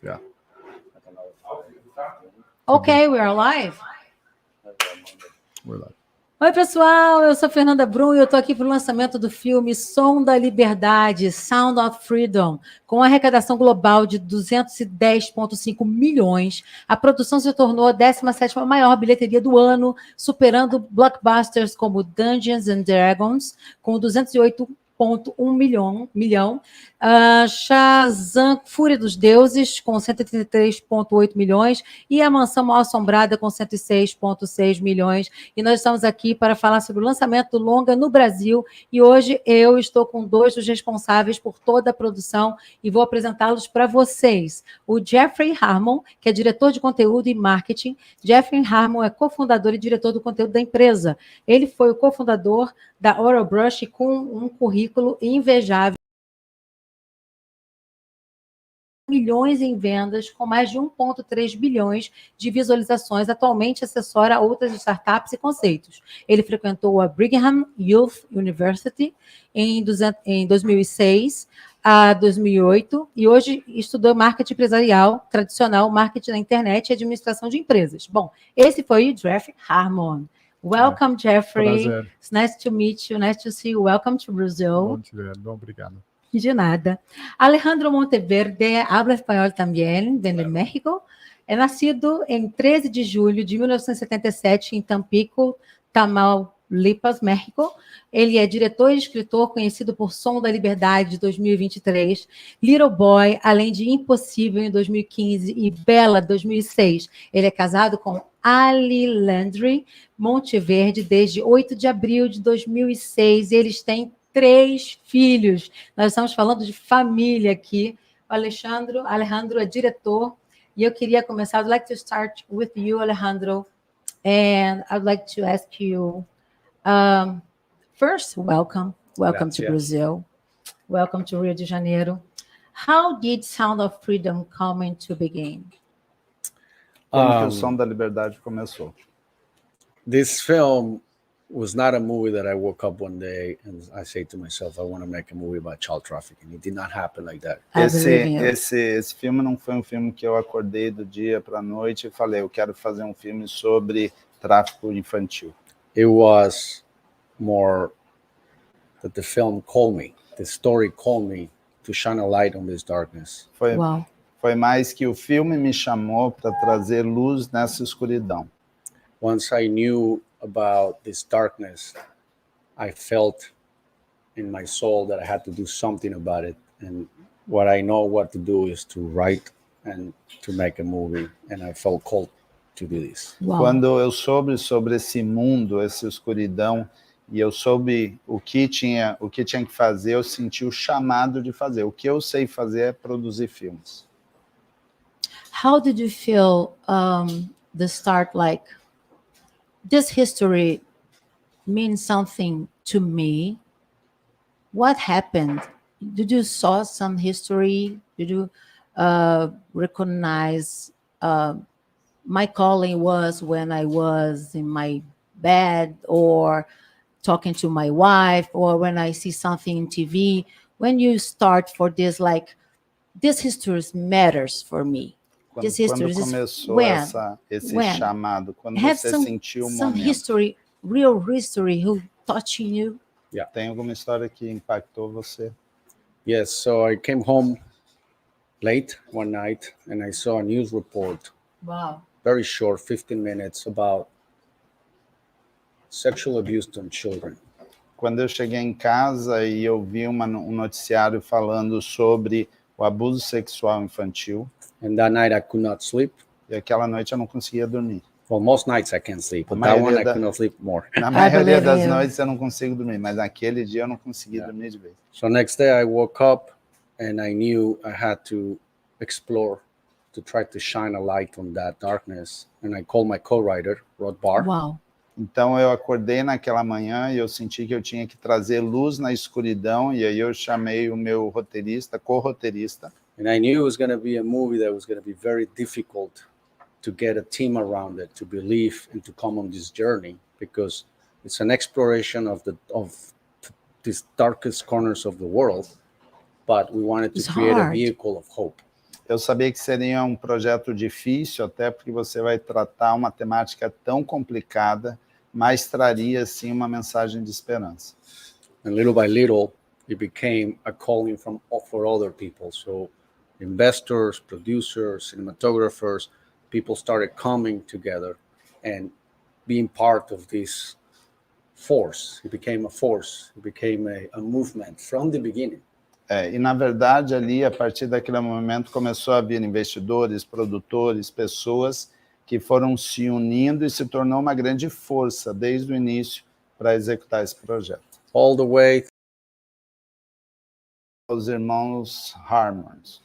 Yeah. Ok, we are live. We're live. Oi, pessoal, eu sou Fernanda Brum e eu estou aqui para o lançamento do filme Som da Liberdade, Sound of Freedom, com arrecadação global de 210,5 milhões. A produção se tornou a 17ª maior bilheteria do ano, superando blockbusters como Dungeons and Dragons, com 208,1 milhão. Shazam, Fúria dos Deuses, com 133,8 milhões, e A Mansão Mal Assombrada, com 106,6 milhões. E nós estamos aqui para falar sobre o lançamento do longa no Brasil, e hoje eu estou com dois dos responsáveis por toda a produção e vou apresentá-los para vocês. O Jeffrey Harmon, que é diretor de conteúdo e marketing. Jeffrey Harmon é cofundador e diretor do conteúdo da empresa. Ele foi o cofundador da Oral Brush com um currículo invejável, milhões em vendas, com mais de 1,3 bilhões de visualizações, atualmente assessora outras startups e conceitos. Ele frequentou a Brigham Youth University em 2006 a 2008 e hoje estudou marketing empresarial tradicional, marketing na internet e administração de empresas. Bom, esse foi o Jeffrey Harmon. Welcome, Jeffrey. Prazer. It's nice to meet you, nice to see you. Welcome to Brazil. Bom te ver, obrigado. De nada. Alejandro Monteverde habla espanhol também, vem de México. É nascido em 13 de julho de 1977 em Tampico, Tamaulipas, México. Ele é diretor e escritor conhecido por Som da Liberdade, de 2023, Little Boy, além de Impossível, em 2015, e Bela, 2006. Ele é casado com Ali Landry Monteverde desde 8 de abril de 2006. Eles têm 3 filhos. Nós estamos falando de família aqui. O Alejandro é diretor. E eu queria começar. I'd like to start with you, Alejandro. And I'd like to ask you, first, welcome to Brazil. Welcome to Rio de Janeiro. How did Sound of Freedom come into begin? Como que o Som da Liberdade começou? This film was not a movie that I woke up one day and I say to myself, I want to make a movie about child trafficking. It did not happen like that. Esse filme não foi um filme que eu acordei do dia para a noite e falei, eu quero fazer um filme sobre tráfico infantil. It was more that the film called me, the story called me to shine a light on this darkness. Foi mais que o filme me chamou para trazer luz nessa escuridão. Once I knew about this darkness, I felt in my soul that I had to do something about it. And what I know what to do is to write and to make a movie. And I felt called to do this. Wow. Quando eu soube sobre esse mundo, essa escuridão, e eu soube o que tinha que fazer, eu senti o chamado de fazer. O que eu sei fazer é produzir filmes. How did you feel the start, like, this history means something to me? What happened? Did you saw some history? Did you recognize my calling was when I was in my bed or talking to my wife or when I see something in TV? When you start for this, like, this history matters for me. Quando começou esse chamado, quando você sentiu o momento. History, real history, who touching you? Yeah. Tem alguma história que impactou você? Yes, so I came home late one night and I saw a news report. Wow. Very short, 15 minutes, about sexual abuse on children. Quando eu cheguei em casa e eu vi um noticiário falando sobre o abuso sexual infantil. And that night I could not sleep. E aquela noite eu não conseguia dormir. Well, most nights I can't sleep, but that one I could not sleep more. Na maioria das noites eu não consigo dormir, mas naquele dia eu não consegui dormir de vez. So next day I woke up and I knew I had to explore, to try to shine a light on that darkness. And I called my co-writer, Rod Barr. Wow. Então eu acordei naquela manhã e eu senti que eu tinha que trazer luz na escuridão, e aí eu chamei o meu roteirista, co-roteirista. And I knew it was going to be a movie that was going to be very difficult to get a team around it, to believe and to come on this journey, because it's an exploration of these darkest corners of the world. but we wanted to It's create a hard. vehicle of hope. Eu sabia que seria um projeto difícil, até porque você vai tratar uma temática tão complicada, mas traria, sim, uma mensagem de esperança. And little by little, it became a calling for other people. So investors, producers, cinematographers, people started coming together and being part of this force. It became a force. It became a movement from the beginning. E, na verdade, ali, a partir daquele momento, começou a vir investidores, produtores, pessoas que foram se unindo e se tornou uma grande força, desde o início, para executar esse projeto. All the way. Os irmãos Harmons.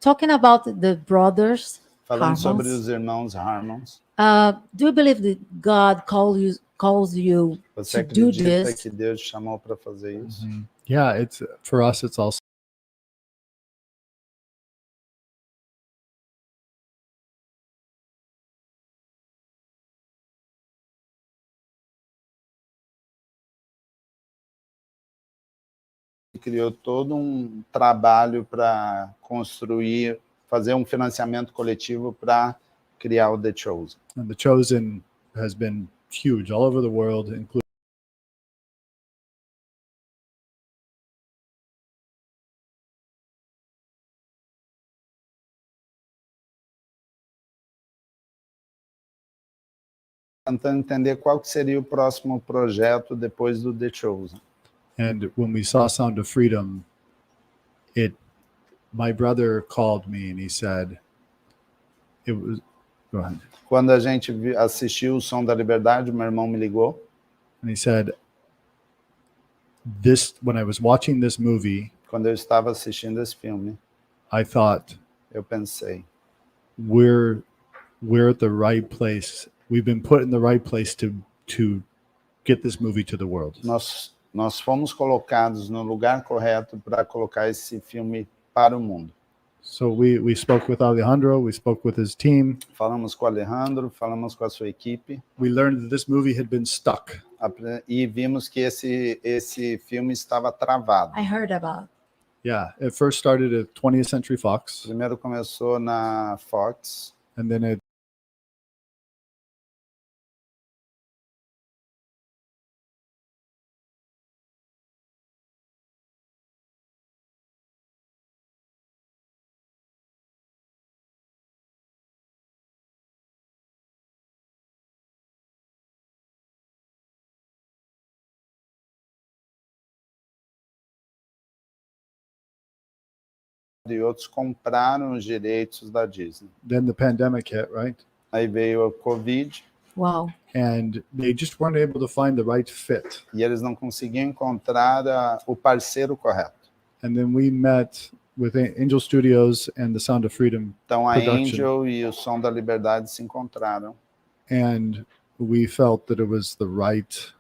Talking about the brothers, Falando sobre Harmons, os irmãos Harmons, do you believe that God calls you você to do acredita this? que Deus te chamou para fazer isso? Yeah, it's for us. It's also Criou todo um trabalho para construir, fazer um financiamento coletivo para criar o The Chosen. and the Chosen has been huge all over the world, including Tentando entender qual que seria o próximo projeto depois do The Chosen. and when we saw Sound of Freedom, my brother called me and he said, it was, go ahead. Quando a gente assistiu o Som da Liberdade, meu irmão me ligou And he said, when I was watching this movie, quando eu estava assistindo esse filme, I thought, eu pensei, we're at the right place. We've been put in the right place to get this movie to the world. nós fomos colocados no lugar correto para colocar esse filme para o mundo. So we spoke with Alejandro, we spoke with his team. Falamos com o Alejandro, falamos com a sua equipe. We learned that this movie had been stuck. E vimos que esse filme estava travado. I heard about. Yeah, it first started at 20th Century Fox, Primeiro começou na Fox, and then it e outros compraram os direitos da Disney. then the pandemic hit, right? Aí veio a Covid Wow. And they just weren't able to find the right fit. e eles não conseguiam encontrar o parceiro correto. And then we met with Angel Studios and the Sound of Freedom Então a production. Angel e o Som da Liberdade se encontraram And we felt that it was the right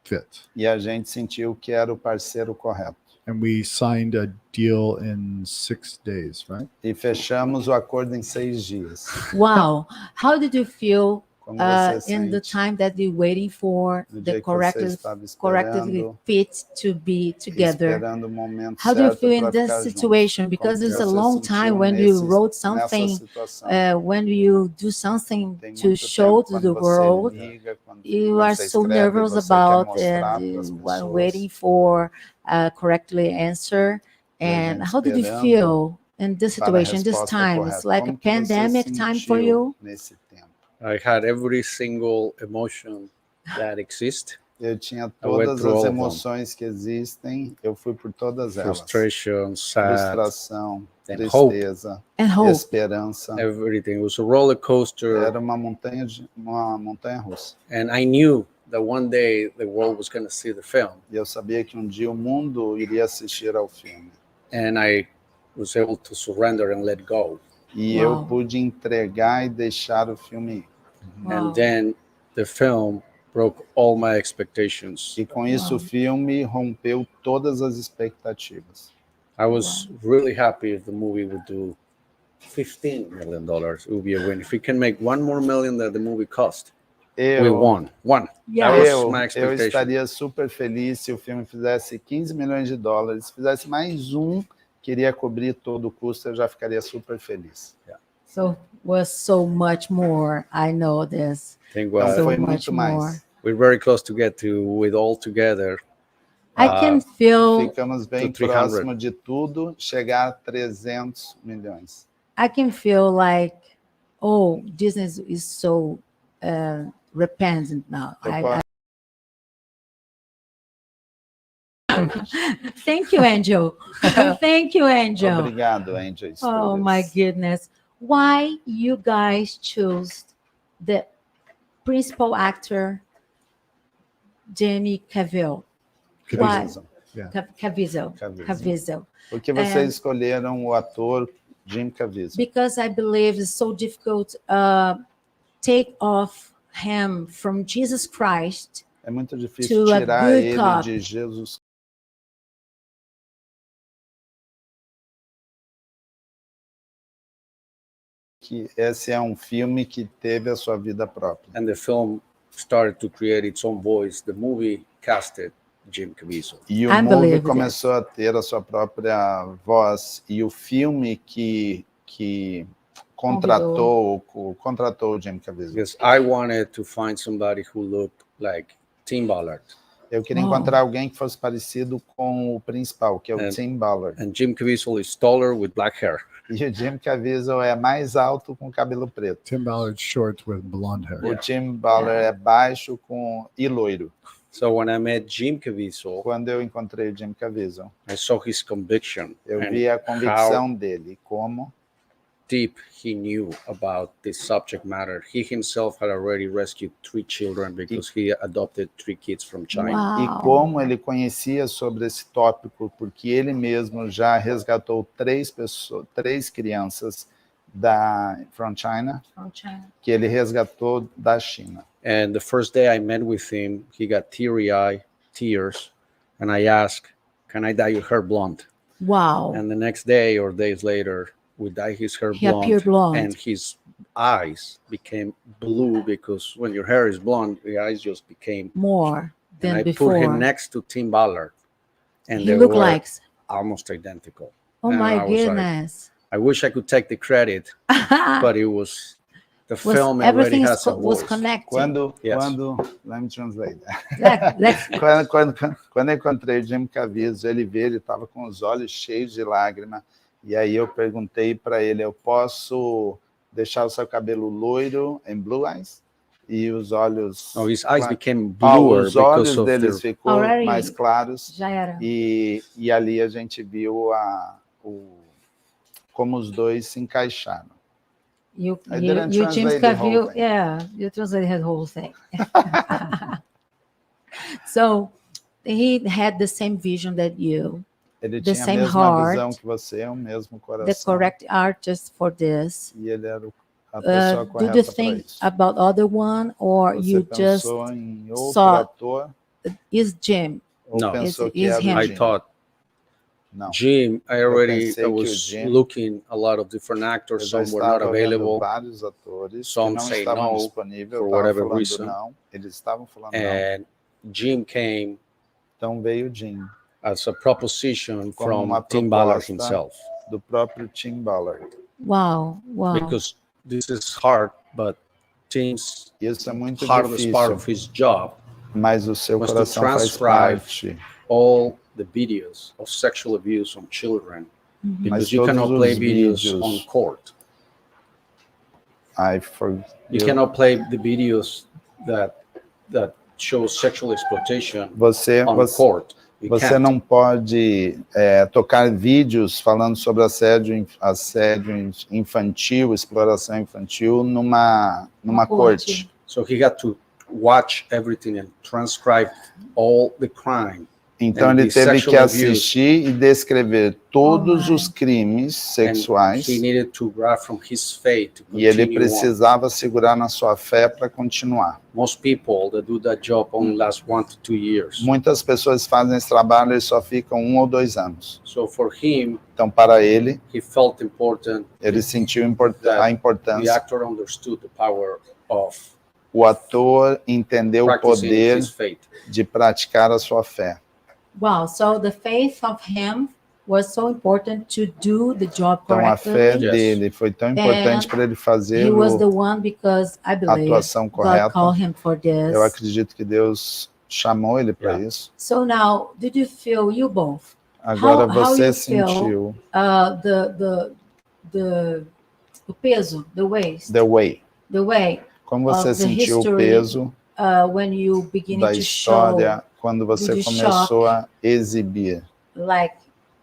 fit. e a gente sentiu que era o parceiro correto. And we signed a deal in 6 days, right? E fechamos o acordo em 6 dias. Wow. How did you feel Como você in the sente time that you're waiting for no the dia que você correctly estava correctly fit to be together? esperando o momento How do you certo feel in para this ficar junto? situation? Because Como it's a você long sentiu time when you wrote nessa something, situação? when you do something Tem to muito show tempo to quando the você world. liga, quando You are você so escreve, nervous você quer about mostrar and pras you are pessoas. waiting for correctly answer. E a And gente how did you esperando feel in this para a situation, this resposta time? It's correta. like a Como que você pandemic time for sentiu you. nesse tempo? I had every single emotion that exists. Eu tinha I went todas through as all of them. emoções que existem, eu fui por todas elas. Frustration, sad, Frustração, and tristeza, And hope. esperança. everything. It was a roller coaster. Era uma montanha russa. And I knew that one day the world was going to see the film. E eu sabia que um dia o mundo iria assistir ao filme. And I was able to surrender and let go. E Uau. eu pude entregar e deixar o filme ir. Wow. And then the film broke all my expectations. E com isso o filme rompeu todas as expectativas. I was really happy if the movie would do $15 million. It would be a win. If we can make $1 more million that the movie cost, We won. One. Yeah. That was Eu, my eu expectation. estaria super feliz se o filme fizesse 15 milhões de dólares. Se fizesse mais um, que iria cobrir todo o custo, eu já ficaria super feliz. So was so much more. I know this. I think Então So foi much muito more. mais. we're very close to get to with all together. I can feel Ficamos bem 300. próximo de tudo, chegar a 300 milhões. like, oh, Disney is so repentant now. Eu Thank you, Angel. Thank you, Angel. Obrigado, Angel. Oh my goodness. Why you guys choose the principal actor, Jamie Cavill? Why? Yeah. Caviezel. Caviezel. Caviezel. Por que vocês escolheram o ator Jim Caviezel? Because I believe it's so difficult take off him from Jesus Christ. É muito difícil To a tirar good ele cop. de Jesus. Que esse é um filme que teve a sua vida própria. And the film started to create its own voice. The movie casted Jim Caviezel. E o I movie believe começou a ter a sua própria voz. E o filme que contratou o Jim Caviezel. Because I wanted to find somebody who looked like Tim Ballard. Eu queria encontrar alguém que fosse parecido com o principal, que é o Tim Ballard. And Jim Caviezel is taller with black hair. E o Jim Caviezel é mais alto com cabelo preto. Tim Ballard's short with blonde hair. O Tim Ballard é baixo e loiro. So when I met Jim Caviezel, Quando eu encontrei o Jim Caviezel, I saw his conviction eu and vi a how convicção dele, como deep he knew about this subject matter. He himself had already rescued 3 children because he adopted 3 kids from China. e Wow. como ele conhecia sobre esse tópico, porque ele mesmo já resgatou 3 crianças from China, From China. que ele resgatou da China. And the first day I met with him, he got teary-eyed, tears, and I asked, "Can I dye your hair blonde?" Wow. And the next day or days later, we dyed his hair He appeared blonde. and his eyes became blue because when your hair is blonde, the eyes just became. More And than I before. put him next to Tim Ballard, and He they looked were like, almost identical. oh And my I was like, goodness. I wish I could take the credit, but it was the film already everything has a was voice. connected. Let me translate. Let's Quando eu encontrei o Jim Caviezel, ele estava com os olhos cheios de lágrima, e aí eu perguntei para ele, eu posso deixar o seu cabelo loiro em blue eyes? E os olhos... Oh, his eyes became bluer os olhos because of deles the... ficou Already- mais claros, já era. e ali a gente viu como os dois se encaixaram. You I didn't James translate the whole Cavill, thing. yeah, you translated the whole thing. So he had the same vision that you, Ele The tinha a same mesma heart, visão que você, o mesmo the coração. correct artist for this. E ele era a pessoa Do correta you para think isso. about other one, or Você you just pensou em outro saw- ator is Jim? ou No. pensou que Is era him. o I Jim? thought Não. Jim, pensei I que o was Jim- looking a lot of different Eu actors. já Some were not estava vendo available. vários atores Some que não say estavam no, disponíveis, for eu estava whatever falando reason. não, eles estavam falando não. And Jim came Então veio o Jim, as a proposition Como from uma Tim Ballard proposta. himself. do próprio Tim Ballard. Wow, wow. Because this is hard, but Tim's Isso é muito hardest part of difícil, his job mas o seu was to coração faz transcribe parte. all the videos of sexual abuse on children Mhm. Mas because you todos cannot play os videos vídeos- on court. You Eu- cannot play the videos that show sexual exploitation Você, on você, court. You você can't. não pode tocar vídeos falando sobre assédio infantil, exploração infantil numa corte. corte. So he got to watch everything and transcribe all the crime. Então And ele the teve que sexual abuse. assistir e descrever todos my. os crimes sexuais, And he needed to grab from his faith to e ele continue on. precisava segurar na sua fé para continuar. Most people that do that job only last 1 to 2 years. Muitas pessoas fazem esse trabalho e só ficam 1 ou 2 anos. So for him, Então, para ele, he felt important. ele sentiu a The importância, actor understood the power of o ator entendeu o practicing poder his faith. de praticar a sua fé. Wow. So the faith of him was so important to do the job Então a fé correctly. Yes. dele foi tão importante And para ele fazer He was the a one because I believe atuação God correta. called him for this. Eu acredito que Deus chamou ele para Yeah. isso. So now, did you feel, you both, Agora how você you feel, sentiu o peso, the weight, the way. Como of você the sentiu o history, peso when you begin da to show, história quando você you começou a exibir? like,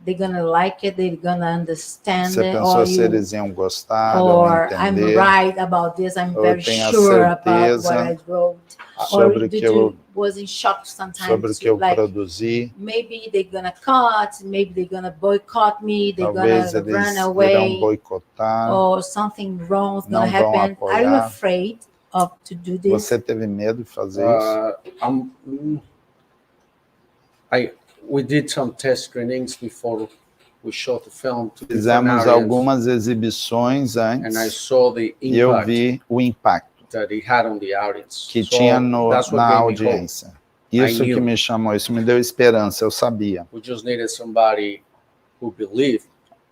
they're gonna like it, they're gonna understand Você it, pensou or se eles iam gostar ou or I'm entender right about this, I'm ou very tenho a sure about certeza what I wrote, sobre or o did que eu, you was in shock sometimes, sobre o que eu like, produzi. maybe they're gonna cut, maybe they're gonna boycott me, they're Talvez gonna eles run irão away, boicotar. or something wrong is gonna Não vão happen. Are you apoiar. afraid of to do this? Você teve medo de fazer isso? We did some test screenings before we shot the film to different Fizemos audience, algumas exibições and I antes saw the e eu impact vi o impacto that it had on the audience. que So tinha that's what na gave me hope. audiência. Isso que knew. me chamou, isso me deu esperança, eu sabia. We just needed somebody who believed.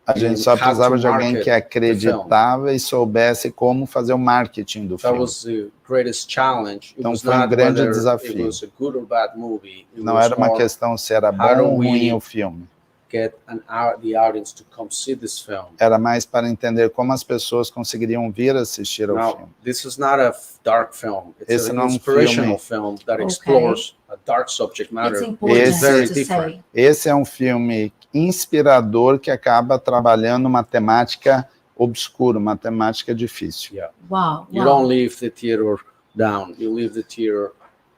A gente só precisava de alguém que acreditava e soubesse como fazer o marketing do That filme. was the greatest challenge. It Então was foi not grande whether desafio. it was a good or bad movie. It Não was era uma more questão se era how bom do ou we ruim o filme. get the audience to come see this film. Era mais para entender como as pessoas conseguiriam vir assistir ao Now, filme. this is not a dark film. It's Esse an não é inspirational film that Okay. explores a dark subject matter. It's important Esse- very to different. say. Esse é um filme inspirador que acaba trabalhando uma temática obscura, uma temática difícil. Yeah. Wow, You wow. don't leave the theater down. You leave the theater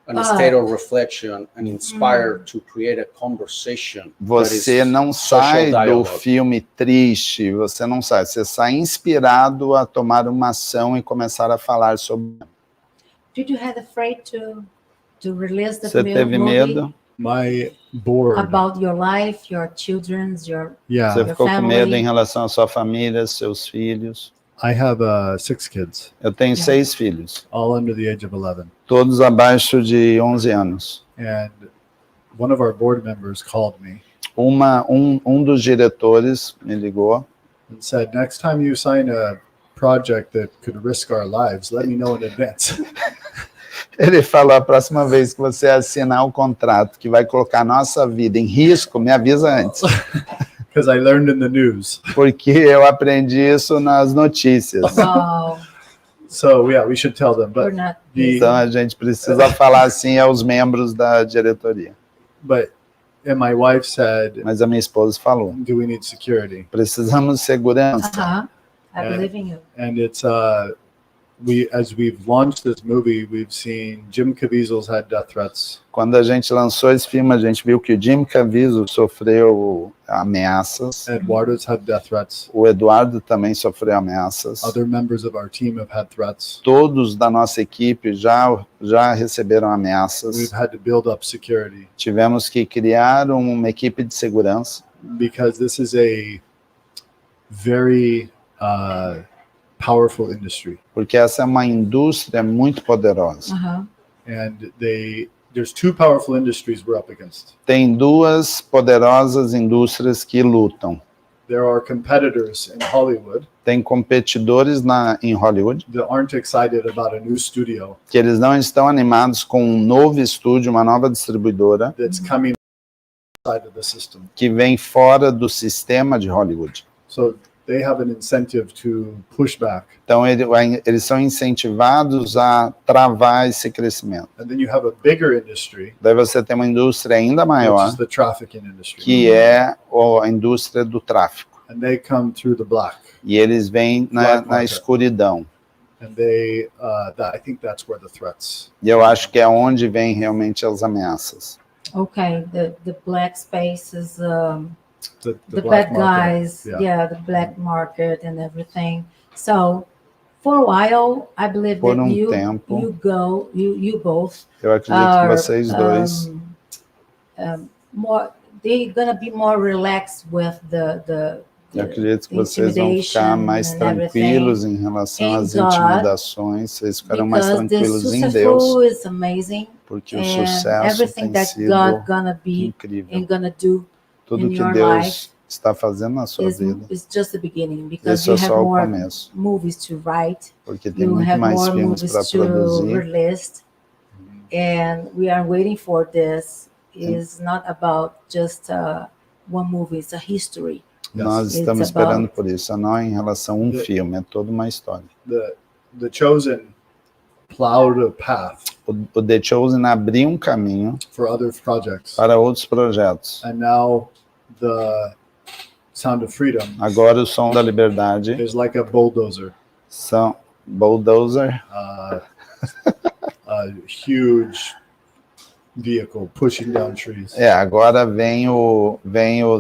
in a state of reflection and inspired to create a conversation. Você não sai do filme triste, você não sai, você sai inspirado a tomar uma ação e começar a falar sobre. Did you have afraid to release the Você teve movie medo? My board. about your life, your children's, your Yeah, Você ficou com family. medo em relação à sua família, seus filhos? I have 6 kids, Eu tenho 6 filhos, all under the age of 11. todos abaixo de 11 anos. And one of our board members called me Um dos diretores me ligou and said, next time you sign a project that could risk our lives, let me know in advance. Ele falou, a próxima vez que você assinar o contrato que vai colocar a nossa vida em risco, me avisa antes. Because I learned in the news. Porque eu aprendi isso nas notícias. Wow, So yeah, we should tell them. we're But not. Então a gente precisa falar assim aos membros da diretoria. and my wife said, Mas a minha esposa falou, do we need security? precisamos de segurança. I believe in you. And it's as we've launched this movie, we've seen Jim Caviezel's had death threats. Quando a gente lançou esse filme, a gente viu que o Jim Caviezel sofreu ameaças. Eduardo's had death threats. O Eduardo também sofreu ameaças. Other members of our team have had threats. Todos da nossa equipe já receberam ameaças. We've had to build up security Tivemos que criar uma equipe de segurança, because this is a very powerful industry, porque essa é uma indústria muito poderosa. and there's 2 powerful industries we're up against. Tem 2 poderosas indústrias que lutam. There are competitors in Hollywood Tem competidores em Hollywood that aren't excited about a new studio que eles não estão animados com um novo estúdio, uma nova distribuidora that's coming outside of the system. que vem fora do sistema de Hollywood. So they have an incentive to push back. Então eles são incentivados a travar esse crescimento. And then you have a bigger industry, Daí você tem uma indústria ainda which maior, is the trafficking industry. que é a indústria do tráfico. And they come through the black. E eles vêm na escuridão. And they, I think that's where the threats. E eu acho que é onde vem realmente as ameaças. Okay, the black spaces, The the black bad market. guys, Yeah. the black market and everything. So for a while, I believe Por that tempo. you both Eu acredito que vocês dois more, they're gonna be more relaxed with the Eu acredito que vocês vão ficar mais tranquilos em relação às intimidações, vocês ficarão mais tranquilos em Deus, is amazing, porque o and sucesso everything tem that sido God gonna be incrível. and gonna do Tudo in que your Deus life está fazendo na sua vida, is just the beginning, because esse you é have só o more começo, movies to write, porque tem you muito have mais more filmes movies para to produzir. release, and we are waiting for this. Is not about just one movie, it's a history. Nós It's estamos esperando about- por isso, não é em relação a um filme, é toda uma história. The chosen plowed a path O The Chosen abriu um caminho for other projects, para outros projetos. and now the Sound of Freedom Agora o Som da Liberdade is like a bulldozer, são bulldozer, a huge vehicle pushing down trees. agora vem o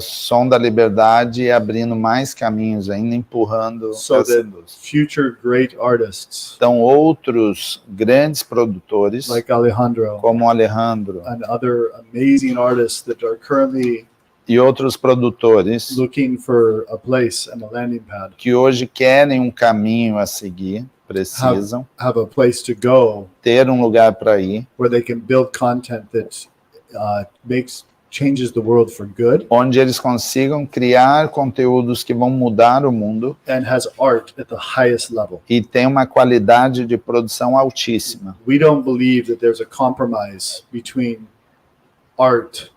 Som da Liberdade abrindo mais caminhos ainda, empurrando So essa that indústria. future great artists Então outros grandes produtores, like Alejandro como o Alejandro and other amazing artists that are currently e outros produtores looking for a place and a landing pad que hoje querem um caminho a seguir, precisam have a place to go ter um lugar para ir, where they can build content that changes the world for good onde eles consigam criar conteúdos que vão mudar o mundo and has art at the highest level. e tem uma qualidade de produção altíssima. We don't believe that there's a compromise between art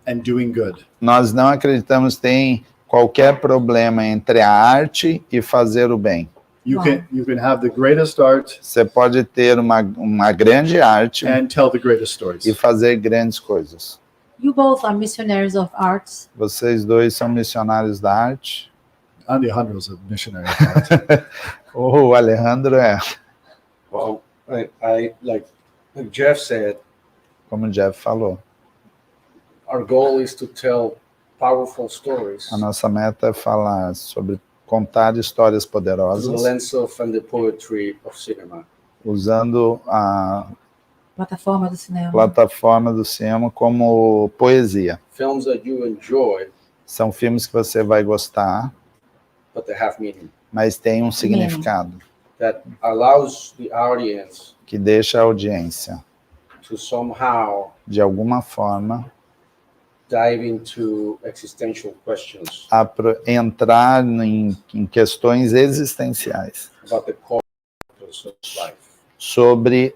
and doing good. Nós não acreditamos que tem qualquer problema entre a arte e fazer o bem. You can have the greatest art Você pode ter uma grande arte and tell the greatest stories. e fazer grandes coisas. You both are missionaries of arts. Vocês dois são missionários da arte. Alejandro's a missionary of art. O Alejandro Well, I like Jeff said, como o Jeff falou, our goal is to tell powerful stories a nossa meta é falar contar histórias through the poderosas lens of and the poetry of cinema. usando a Plataforma do cinema. plataforma do cinema como poesia. Films that you enjoy, São filmes que você vai gostar, but they have meaning. mas tem um significado That allows the audience que deixa a audiência, to somehow de alguma forma, dive into existential questions entrar em questões existenciais about the core purpose of life. sobre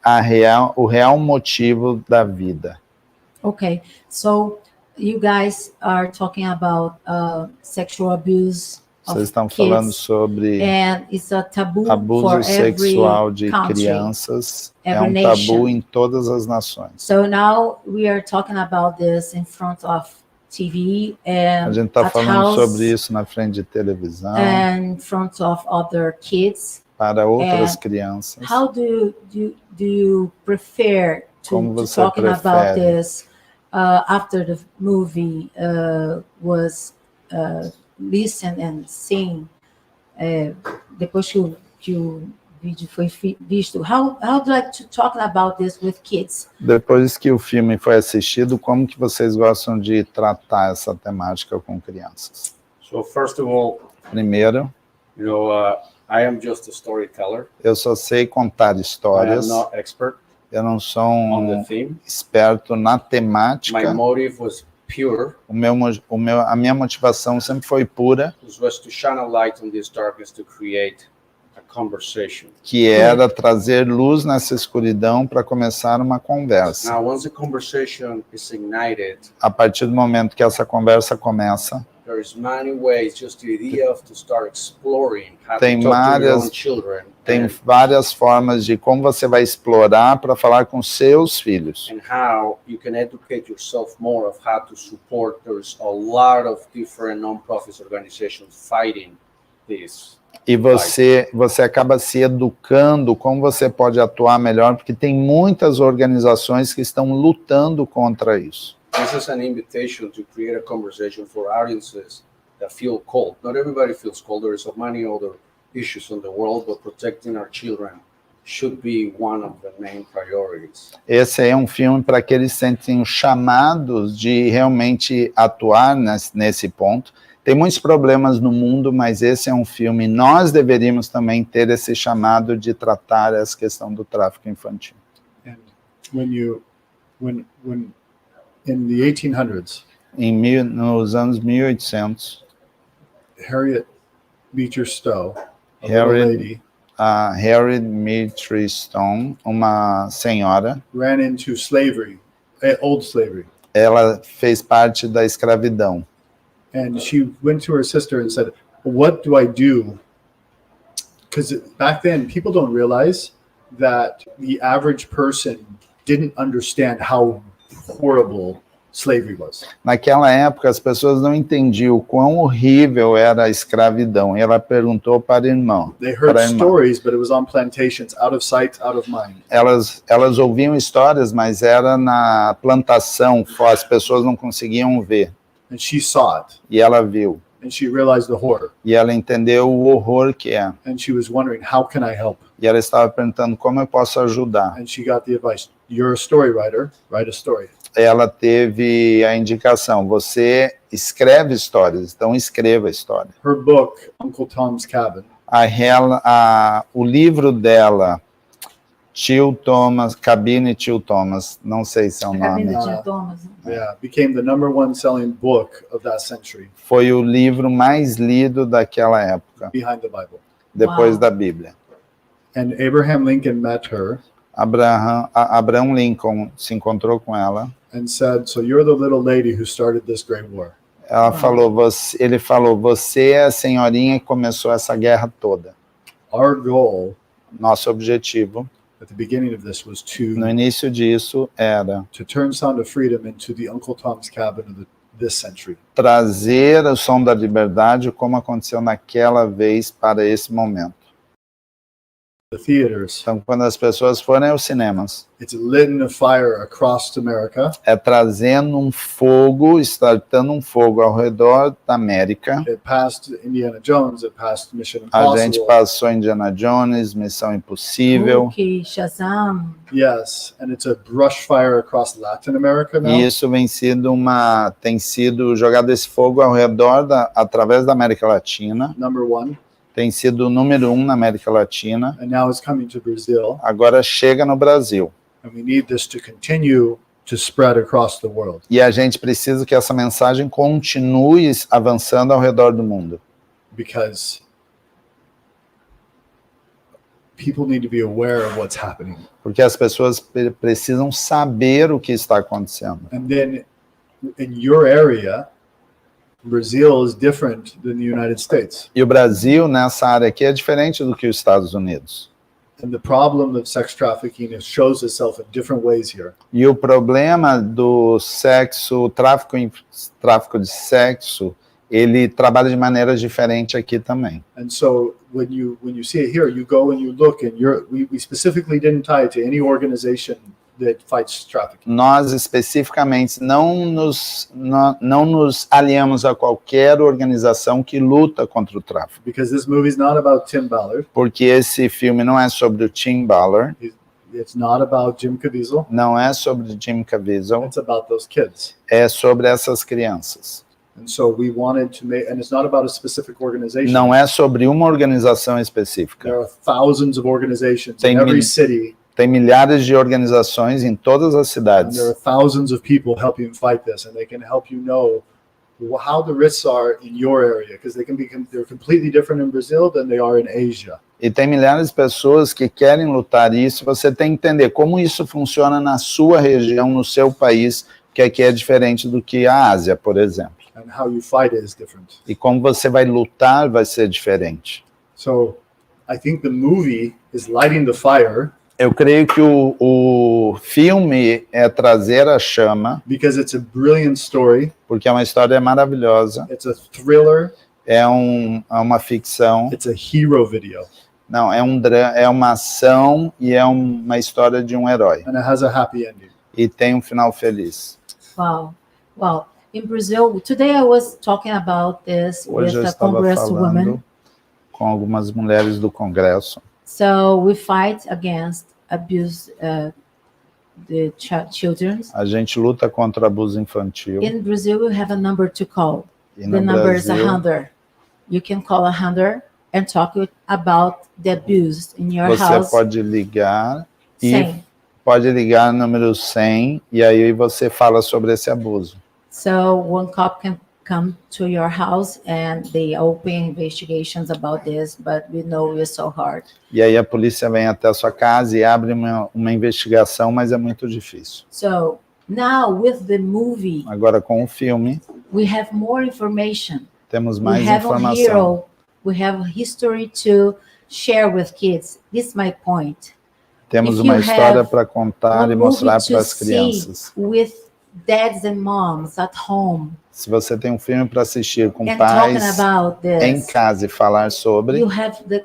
o real motivo da vida. Okay, so you guys are talking about sexual abuse of Vocês estão falando kids, sobre and it's a taboo for abuso every sexual de country. crianças, é every um nation. tabu em todas as nações. So now we are talking about this in front of TV A and gente está at falando house sobre isso na frente de televisão, and in front of other kids. para outras and crianças. How do you prefer Como to você talking about prefere? this after the movie was listened and seen? Depois que o vídeo foi visto, how do you like to talk about this with kids? Depois que o filme foi assistido, como que vocês gostam de tratar essa temática com crianças? So first of all, Primeiro, you know, I am just a storyteller. eu só sei contar I am histórias, not expert eu não sou on the um theme. esperto na My temática. motive was pure. A minha motivação sempre foi pura, This was to shine a light on this darkness to create a conversation. que era trazer luz nessa escuridão para começar uma conversa. Now, once the conversation is ignited, A partir do momento que essa conversa começa, there's many ways, just the idea of to start exploring how Tem to talk to your várias- own children tem and, várias formas de como você vai explorar para falar com seus filhos. and how you can educate yourself more of how to support. There's a lot of different non-profit organizations fighting this. E você acaba se educando como você pode atuar melhor, porque tem muitas organizações que estão lutando contra isso. This is an invitation to create a conversation for audiences that feel cold. Not everybody feels cold. There is many other issues in the world, but protecting our children should be one of the main priorities. Esse é um filme para que eles sentem os chamados de realmente atuar nesse ponto, Tem muitos problemas no mundo, mas esse é um filme. Nós deveríamos também ter esse chamado de tratar essa questão do tráfico infantil. And when in the 1800s, Nos anos 1800, Harriet Beecher Stowe, a Harriet- little lady, a Harriet Beecher Stowe, uma senhora, ran into slavery, old slavery. ela fez parte da escravidão. And she went to her sister and said, what do I do? Because back then, people don't realize that the average person didn't understand how horrible slavery was. Naquela época, as pessoas não entendiam o quão horrível era a escravidão. E ela perguntou para o irmão. They heard Para a irmã. stories, but it was on plantations, out of sight, out of mind. Elas ouviam histórias, mas era na plantação, as pessoas não conseguiam ver. And she saw it, E ela viu. and she realized the horror. E ela entendeu o horror que é. And she was wondering, how can I help? E ela estava perguntando como eu posso ajudar. And she got the advice, you're a story writer, write a story. Ela teve a indicação, você escreve histórias, então escreva a história. Her book, Uncle Tom's Cabin, O livro dela, Tio Thomas, Cabine Tio Thomas, não sei se é o A cabine nome, de Thomas. yeah, became the #1 selling book of that century, foi o livro mais lido daquela época, behind the Bible. depois Uau. da Bíblia. And Abraham Lincoln met her Abraham Lincoln se encontrou com ela. and said, so you're the little lady who started this great war. Ela falou, ele falou, você é a senhorinha que começou essa guerra toda. Our goal Nosso objetivo, at the beginning of this was no início disso, era to turn Sound of Freedom into the Uncle Tom's Cabin of this century. trazer o som da liberdade, como aconteceu naquela vez, para esse momento. The theaters, Então, quando as pessoas forem aos cinemas, it's lit a fire across America. é trazendo um fogo, startando um fogo ao redor da América. It passed Indiana Jones, it passed Mission A gente Impossible. passou Indiana Jones, Missão Impossível. Hulk, Shazam. Yes, and it's a brush fire across Latin America now. E isso tem sido jogado esse fogo ao redor, através da América Latina. #1, Tem sido o número 1 na América Latina. and now it's coming to Brazil. Agora chega no Brasil. And we need this to continue to spread across the world. E a gente precisa que essa mensagem continue avançando ao redor do mundo. Because people need to be aware of what's happening. Porque as pessoas precisam saber o que está acontecendo. And then in your area, Brazil is different than the United States. E o Brasil, nessa área aqui, é diferente do que os Estados Unidos. And the problem of sex trafficking shows itself in different ways here. E o problema do sexo, tráfico de sexo, ele trabalha de maneira diferente aqui também. And so when you see it here, you go and you look, and we specifically didn't tie it to any organization that fights trafficking. Nós, especificamente, não nos aliamos a qualquer organização que luta contra o tráfico. Because this movie is not about Tim Ballard. Porque esse filme não é sobre o Tim Ballard, It's not about Jim Caviezel. não é sobre Jim Caviezel, It's about those kids. é sobre essas crianças. And so we wanted to make, and it's not about a specific organization. Não é sobre uma organização específica. There are thousands of organizations Tem in every mil- city, Tem milhares de organizações em todas as and cidades. there are thousands of people helping fight this, and they can help you know how the risks are in your area, because they're completely different in Brazil than they are in Asia. E tem milhares de pessoas que querem lutar isso. Você tem que entender como isso funciona na sua região, no seu país, que aqui é diferente do que a Ásia, por exemplo. And how you fight it is different. E como você vai lutar vai ser diferente. So I think the movie is lighting the fire Eu creio que o filme é trazer a chama, because it's a brilliant story. porque é uma história maravilhosa, It's a thriller. é uma ficção, It's a hero video, não, é uma ação e é uma história de um herói. and it has a happy ending. E tem um final feliz. Wow. Wow. In Brazil, today I was talking about this Hoje eu with a estava congresswoman. falando com algumas mulheres do Congresso. So we fight against abuse, the children. A gente luta contra o abuso infantil. In Brazil, we have a number to call. E the no number is Brasil, 100. You can call 100 and talk about the abuse in your você house. pode ligar e Same. pode ligar no número 100 e aí você fala sobre esse abuso. So one cop can come to your house and they open investigations about this, but we know it's so hard. E aí a polícia vem até a sua casa e abre uma investigação, mas é muito difícil. So now with the movie, Agora com o filme, we have more information. temos We mais have a informação. hero. We have a history to share with kids. This is my point. Temos If uma you história have para contar e One mostrar movie para to as see crianças. with dads and moms at home Se você tem um filme para assistir com and pais talking about em this, casa e falar sobre, you have the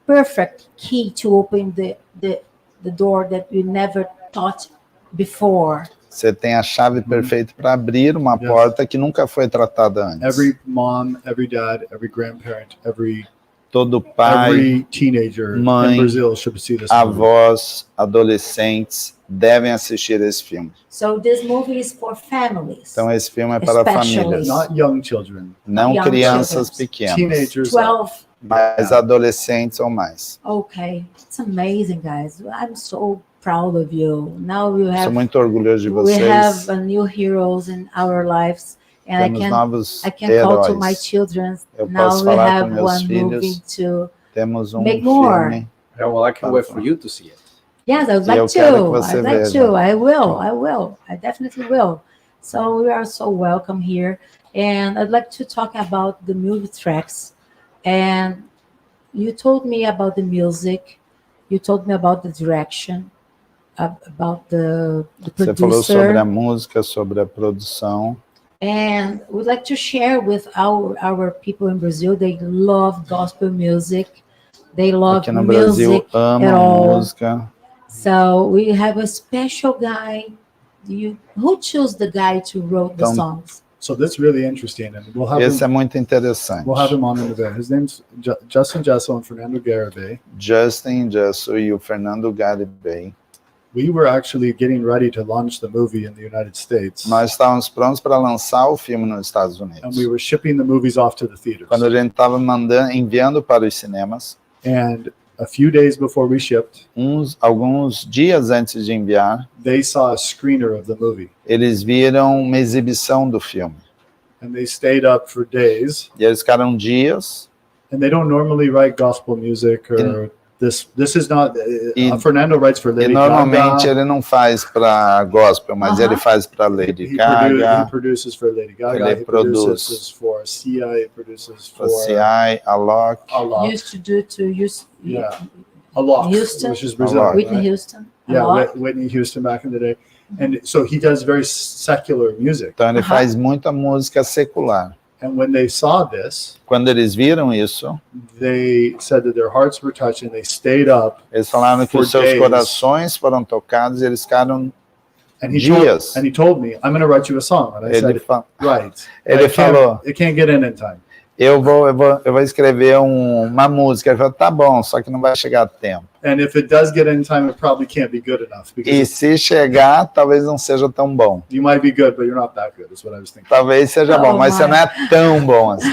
perfect key to open the door that you never thought before. você tem a chave perfeita para abrir uma Yes. porta que nunca foi tratada antes. Every mom, every dad, every grandparent, Todo pai, every teenager mãe, in Brazil should see this movie. avós, adolescentes devem assistir esse filme. So this movie is for families. Então esse filme é para Especially famílias, Not young children, não young crianças children. pequenas, teenagers. 12. mas adolescentes ou mais. Okay, it's amazing, guys. I'm so proud of you. Now we Sou have muito orgulhoso de we vocês. have a new heroes in our lives, and Temos novos I can call to my heróis. children. Eu Now posso we falar have com meus one movie filhos. to. Temos um Make more. filme. Yeah, well, I can't wait for you to see it. Yes, I would E eu like quero que to. você I'd like veja. to. I will. I definitely will. So we are so welcome here, and I'd like to talk about the movie tracks. And you told me about the music. You told me about the direction, about the Você falou sobre producer. a música, sobre a produção. And we'd like to share with our people in Brazil. They love gospel music. They love Aqui no Brasil music at amam all. música. So we have a special guy. Who chose the guy to wrote the Então, songs? So that's really interesting, and we'll have Esse é him, muito interessante. we'll have him on in a bit. His name's Justin Jessel and Fernando Garibay. Justin Jesso e o Fernando Garibay. We were actually getting ready to launch the movie in the United States, Nós estávamos prontos para lançar o filme nos Estados and Unidos. we were shipping the movies off to the theaters. Quando a gente estava enviando para os cinemas, And a few days before we shipped, alguns dias antes de enviar, they saw a screener of the movie, eles viram uma exibição do filme. and they stayed up for days. E eles ficaram dias, And they don't normally write gospel music or this is not. Fernando writes for e Lady normalmente Gaga. ele não faz para gospel, mas ele faz para Lady He Gaga, produces for Lady Gaga. Ele He produz. produces for Sia. He produces for para CI, Alok. Alok. Used to do to use Yeah. Alok, Houston. which is Brazil. Alok. Whitney Right? Houston. a Yeah, lot. Whitney Houston back in the day. And so he does very secular music. Então ele Aham. faz muita música secular. And when they saw this, Quando eles viram isso, they said that their hearts were touched and they stayed up. eles falaram que For os seus days. corações foram tocados e eles ficaram And he told, dias. and he told me, I'm going to write you a song. And I Ele, said, fa- right. ele I can't- falou, It can't get in time. eu vou escrever uma música. Ele falou, tá bom, só que não vai chegar a tempo. And if it does get in time, it probably can't be good enough E because se chegar, talvez não seja tão bom. you might be good, but you're not that good, is what I was thinking. Talvez seja bom, Oh, mas você my. não é tão bom assim.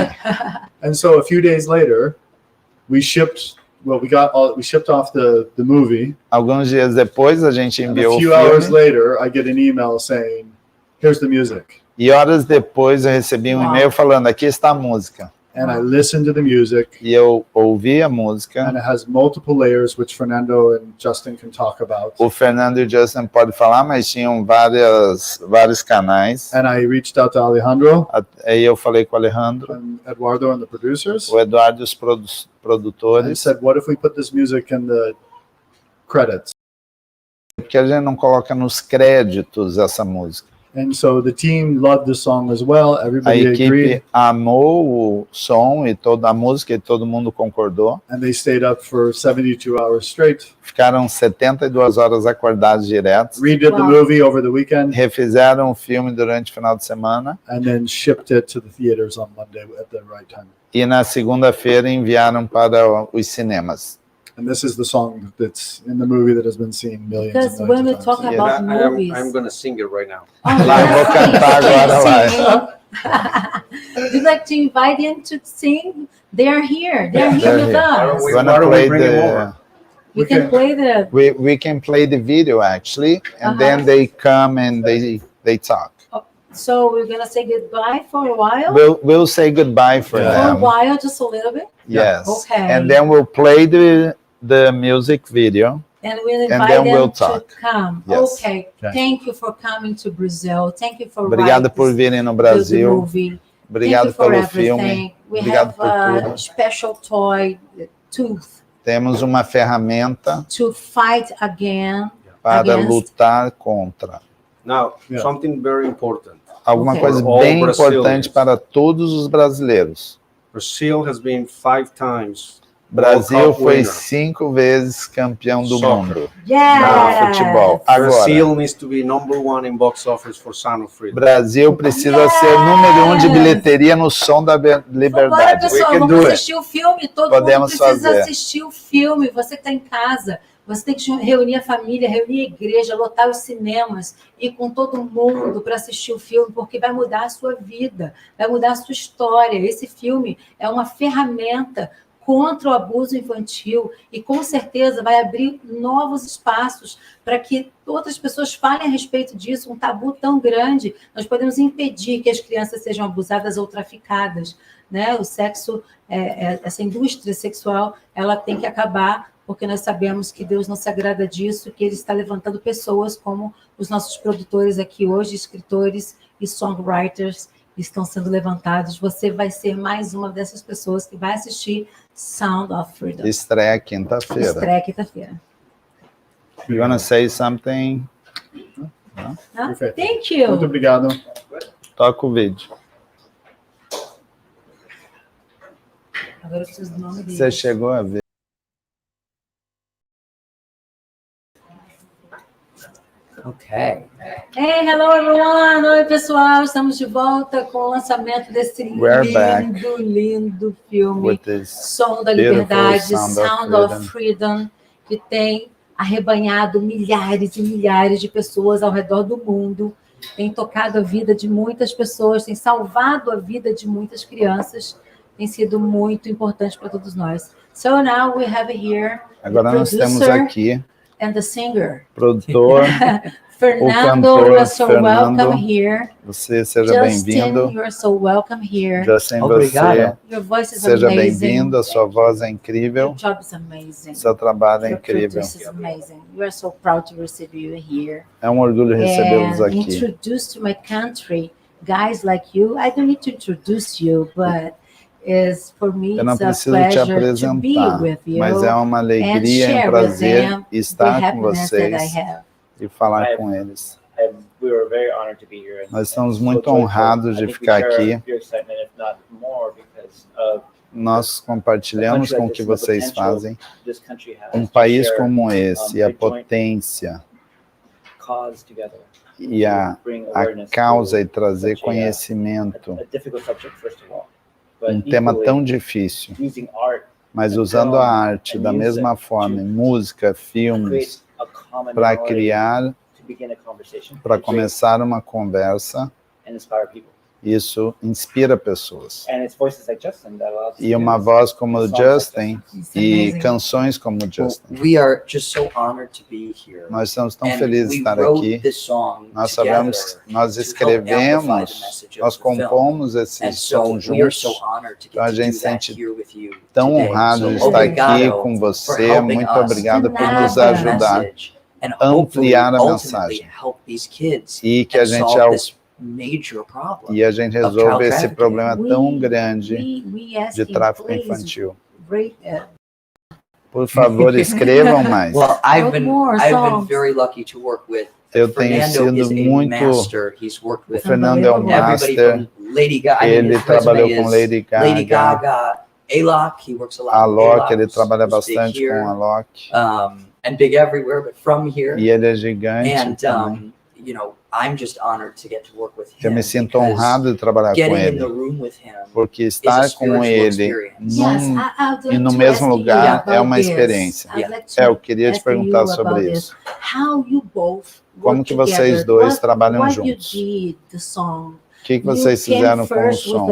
And so a few days later, we shipped off the movie. Alguns dias depois, a gente And a enviou o few hours filme. later, I get an email saying, here's the music. E horas depois, eu recebi um Uau. e-mail falando, aqui está a música. And I listened to the music, E eu ouvi a música. and it has multiple layers, which Fernando and Justin can talk about. O Fernando e o Justin podem falar, mas tinham vários canais. And I reached out to Alejandro Aí eu falei com o Alejandro, and Eduardo and the producers, o Eduardo e os and produtores, said, what if we put this music in the credits? porque a gente não coloca nos créditos essa música. And so the team loved the song as well. A Everybody agreed, equipe amou o som e toda a música e todo mundo concordou. and they stayed up for 72 hours straight. Ficaram 72 horas acordados diretos. Redid the Wow. movie over the weekend, Refizeram o filme durante o final de semana. and then shipped it to the theaters on Monday at the right time. E na segunda-feira enviaram para os cinemas. And this is the song that's in the movie that has been seen millions Because and millions when we of talk times. about movies, I'm going to sing it right now. oh, Lá, vou yes, cantar sing, agora lá. sing. Would you like to invite them to sing? They are here. They are here they're with here. us. We want Why to don't we play bring him the... over? We can play the... We can play the video, actually, and then they come and they talk. So we're going to say goodbye for a while? We'll say goodbye for For a them. while, just a little bit? Yes. Okay. And then we'll play the music video. And we'll And invite then them we'll to talk. come. Yes. Okay. Thank you for coming to Brazil. Thank you for Obrigado writing por virem no the Brasil. movie. Obrigado Thank you for pelo everything. filme. We Obrigado have por a tudo. special toy, tooth, Temos uma ferramenta to fight again. para Against. lutar contra. Now, Yeah. something very important. Alguma Okay. coisa For all bem importante Brazilians. para todos os brasileiros. Brazil has been 5 times Brasil World Cup foi winner. 5 vezes campeão do Soccer. mundo. Yeah. Futebol. Brazil Agora, needs to be #1 in box office for Sound of Freedom. Brasil precisa ser número 1 de bilheteria no Som da Vambora, Liberdade. pessoal, We can vamos do it. assistir o filme. Todo Podemos mundo precisa fazer. assistir o filme. Você que está em casa, você tem que reunir a família, reunir a igreja, lotar os cinemas, ir com todo mundo para assistir o filme, porque vai mudar a sua vida, vai mudar a sua história. Esse filme é uma ferramenta contra o abuso infantil e, com certeza, vai abrir novos espaços para que outras pessoas falem a respeito disso, um tabu tão grande. Nós podemos impedir que as crianças sejam abusadas ou traficadas, né? O sexo, essa indústria sexual, ela tem que acabar, porque nós sabemos que Deus não se agrada disso, que Ele está levantando pessoas como os nossos produtores aqui hoje, escritores e songwriters, estão sendo levantados. Você vai ser mais uma dessas pessoas que vai assistir Sound of Freedom. Estreia quinta-feira. Estreia quinta-feira. You wanna say something? Perfeito. Thank you. Muito obrigado. Toca o vídeo. Agora eu preciso do nome dele. Você chegou a ver? Okay. Hey, hello everyone! Oi, pessoal! Estamos de volta com o lançamento desse We're back lindo filme with this Som da beautiful Liberdade, Sound of Freedom, que tem arrebanhado milhares e milhares de pessoas ao redor do mundo, tem tocado a vida de muitas pessoas, tem salvado a vida de muitas crianças, tem sido muito importante para todos nós. So now we have here Agora the nós temos producer aqui and the singer. produtor. Fernando, cantor, you're so Fernando. welcome here. Você seja bem-vindo. Justin, you're so welcome here. Justin, Obrigado. você Your voice is seja amazing. bem-vindo. A sua voz é Your incrível. job is amazing. Seu trabalho é Your incrível. produce is amazing. We are so proud to receive you here. É um orgulho recebê-los And aqui. introduce to my country guys like you. I don't need to introduce you, but is for me Eu não it's a preciso te pleasure to be apresentar, with you mas é uma and alegria e share um with prazer them the estar com happiness that I vocês have. e falar com eles. We were very honored to be here. Nós estamos muito honrados de ficar aqui. Nós compartilhamos com o que vocês fazem. Um país como esse, e a potência e a causa e trazer conhecimento, um tema tão difícil, mas usando a arte da mesma forma, música, filmes, para criar, para começar uma conversa, isso inspira pessoas. E uma voz como o Justin It's e amazing. canções como o Well, Justin. we are just so honored to be here. Nós estamos tão And felizes de we estar wrote aqui. this song Nós together sabemos, nós to help amplify the escrevemos, message of nós the film. compomos esse And so som we are so juntos. honored to Então a get to gente do that sente here with you Tão today. honrado de So estar aqui obrigado com for você. helping Muito us obrigado por Nada. nos ajudar and ampliar a hopefully, mensagem. ultimately help these kids E que a and gente solve this major problem. e a gente of resolve child esse trafficking. problema tão grande we ask de you, tráfico please, infantil. rate, Por favor, escrevam mais. Well, Write more I've been songs. very lucky to work with Eu tenho Fernando is sido a muito... master. He's worked O with Fernando é um everybody master. from Lady Gaga. Ele his trabalhou resume com is Lady Gaga. Lady Gaga, Alok, he works a lot A with Alok, ele who's- trabalha who's big bastante here, com a Alok. and big everywhere, but from here. E ele é gigante And também. you know, I'm just honored to get to work with him. Eu me sinto because honrado de trabalhar com getting in ele. the room with him Porque is a estar com spiritual ele experience. Yes, num, I'd like e no to mesmo ask you lugar about é uma this. experiência. I'd like to Eu queria te ask you perguntar sobre about isso. this. How you both Como work que vocês together? dois trabalham What juntos? you did the song O que vocês fizeram com o som?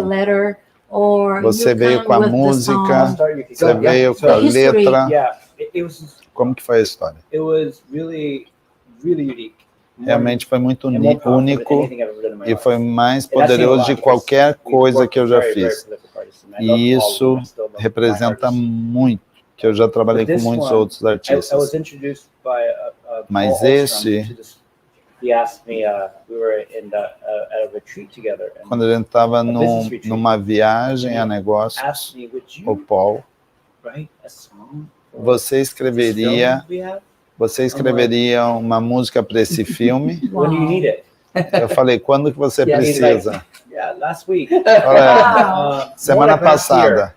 Você veio com a música, você veio com a letra. Yeah, it was. Como que foi a história? It was really unique. Realmente foi muito And more powerful than único anything I've ever done in my e life. foi mais And that's saying a poderoso lot, de because qualquer we coisa worked que eu já very, very fiz. prolific artists, and I E love all of them. isso I still love my representa artists. muito, que eu já trabalhei But com this muitos one, outros I was artistas. introduced by Mas Paul esse- Ostrom to this. He asked me. We were at a retreat together, and Quando a gente estava numa viagem a negócios, asked me, "Would o you Paul, write a song for você this escreveria, film we have? uma música para esse filme? When do you need it? Eu falei, quando que você Yeah, he's precisa? Yeah, last week. Olha, semana more like last year. passada.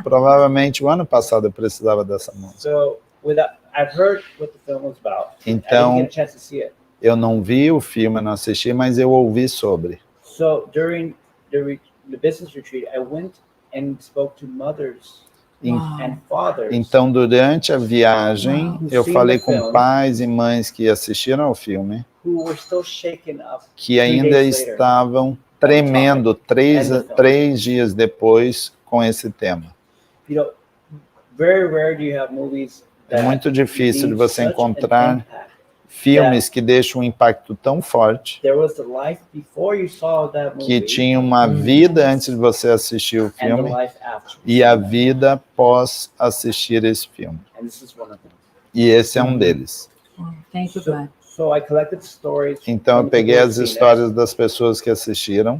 Provavelmente o ano passado eu precisava dessa música. So I've heard what the film was about. Então- I didn't get a chance to see it. Eu não vi o filme, não assisti, mas eu ouvi sobre. So during the business retreat, I went and spoke to mothers and fathers. Então, durante a viagem, Wow. eu falei com Film. pais e mães que assistiram ao filme, Who were still shaken up. que ainda days later. estavam tremendo três dias depois com esse tema. You know, very rare do you have movies É that muito difícil de leave você such an encontrar impact. filmes que deixam um impacto tão forte, There was the life before you saw that movie, que tinha uma vida antes de você assistir o and the filme life after. e a vida pós assistir esse filme. And this is one of them. E esse é um deles. Thank you, God. So I collected stories. Então, eu from peguei people as who've seen histórias das pessoas que assistiram,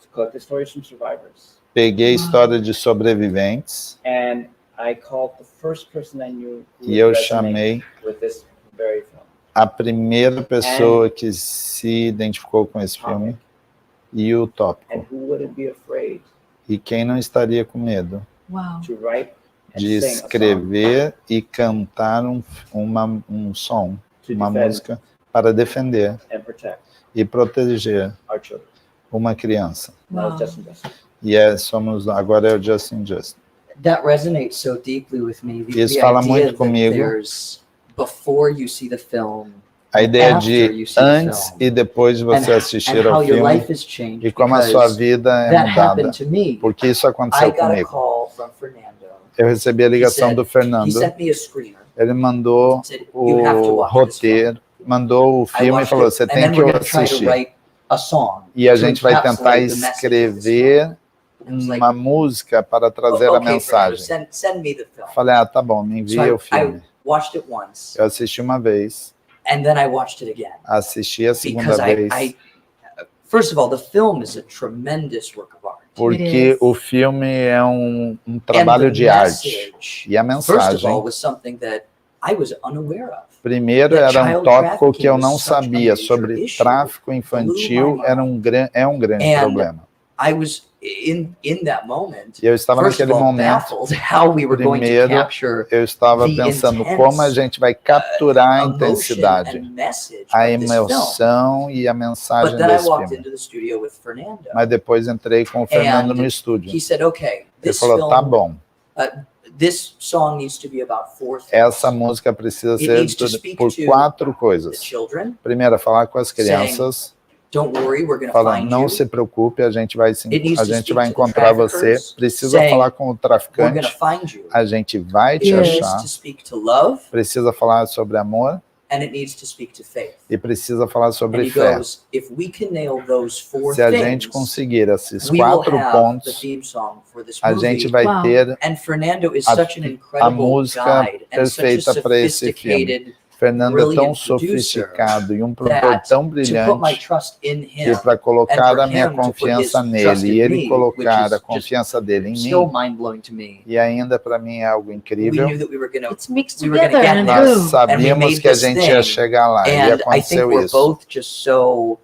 it, collected stories from survivors, peguei história de sobreviventes and I called the first person I knew who e eu would resonate chamei with this very film. a primeira pessoa que se identificou com esse filme e o And tópico. who wouldn't be afraid E quem não estaria com medo Wow. to write and de sing a song escrever e cantar um som, to uma defend música para defender and protect e proteger our children? uma criança. That was Wow. Justin Justin. E agora é o Justin. That resonates so deeply with me. Isso fala muito that comigo. there's before you see the film, A ideia After de you see the antes film. e depois de você assistir and ao how your filme life has changed. e como a sua because vida é that mudada. happened to me. Porque isso I aconteceu got a comigo. call from Fernando. Eu recebi a ligação do He Fernando. sent me a screener. Ele mandou Said, "You have to o watch this film." roteiro, mandou o I filme e watched falou, it, você and tem then que we're gonna try to assistir. write a song E a to gente vai tentar encapsulate the message of this escrever film. I was like, uma música para trazer a okay, mensagem. Fernando, send me the film. Falei, tá bom, me So envia o I filme. watched it once, Eu assisti uma vez, and then I watched it again. assisti a segunda Because vez, first of all, the film is a tremendous work of art. porque It is. o filme é um And trabalho the de arte. message, E a first of all, mensagem, was something that I was unaware of. primeiro, that era um child tópico que eu trafficking não was such a sabia major sobre issue. tráfico infantil, Blew my é um grande And problema. I was in that moment. E eu estava First of naquele all, momento, baffled how we were going to primeiro, capture eu estava the pensando intense, como a gente vai capturar a emotion intensidade, and message a of this film. emoção e a mensagem But then I desse walked filme. into the studio with Fernando. Mas depois entrei com o Fernando And no estúdio. He said, "Okay, Ele this falou, tá film, bom, this song needs to be about four things: essa música precisa It ser needs to speak por to 4 the coisas. children. Primeiro, falar com as crianças, Don't worry, we're going to falar, find não you. se preocupe, a gente vai It needs to speak to the encontrar você. traffickers, Precisa saying, falar com o We're going traficante, to find you. a gente vai te Yes. It needs achar. to speak to love, Precisa falar sobre amor and it needs to speak to faith." e precisa falar And sobre he fé. goes, "If we can nail those four Se a things, gente conseguir esses we will 4 have the pontos, theme song for this a movie." gente vai Wow. ter And Fernando is a- such an a incredible música guide and such a perfeita para esse filme. sophisticated Fernando é tão brilliant producer sofisticado e um produtor that tão to put my brilhante trust in que him, para colocar and a for minha him to put confiança his nele trust e in ele me, which colocar is a just confiança dele em still mim, mind-blowing to me. e ainda para mim é algo We incrível. knew that we were going to It's mixed we were gonna together get and there. Nós boom. And we sabíamos made que a this gente thing, ia chegar lá, e And I think aconteceu we're isso. both just so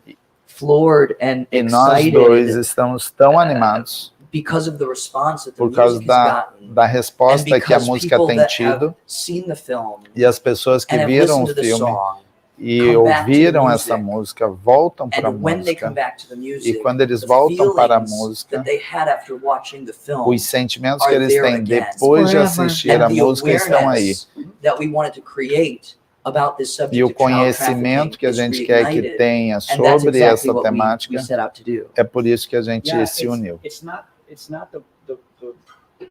floored and E nós dois excited estamos tão animados because of the response that the por causa music has gotten. da And resposta que a because música people tem that tido, have seen the film e as pessoas que and have viram listened o to the filme song, e come back to the ouviram music, essa música, voltam para a and when they come música, back to the music, e quando eles the voltam para a feelings música, that they had after watching the film, os sentimentos que are eles there têm again. depois de Forever. assistir and a the música estão aí. awareness that we wanted to create about this subject E o of child conhecimento trafficking que a is gente quer que reignited, tenha and that's sobre exactly essa what temática, we set out to do. é por isso que a gente Yeah, se uniu. it's not the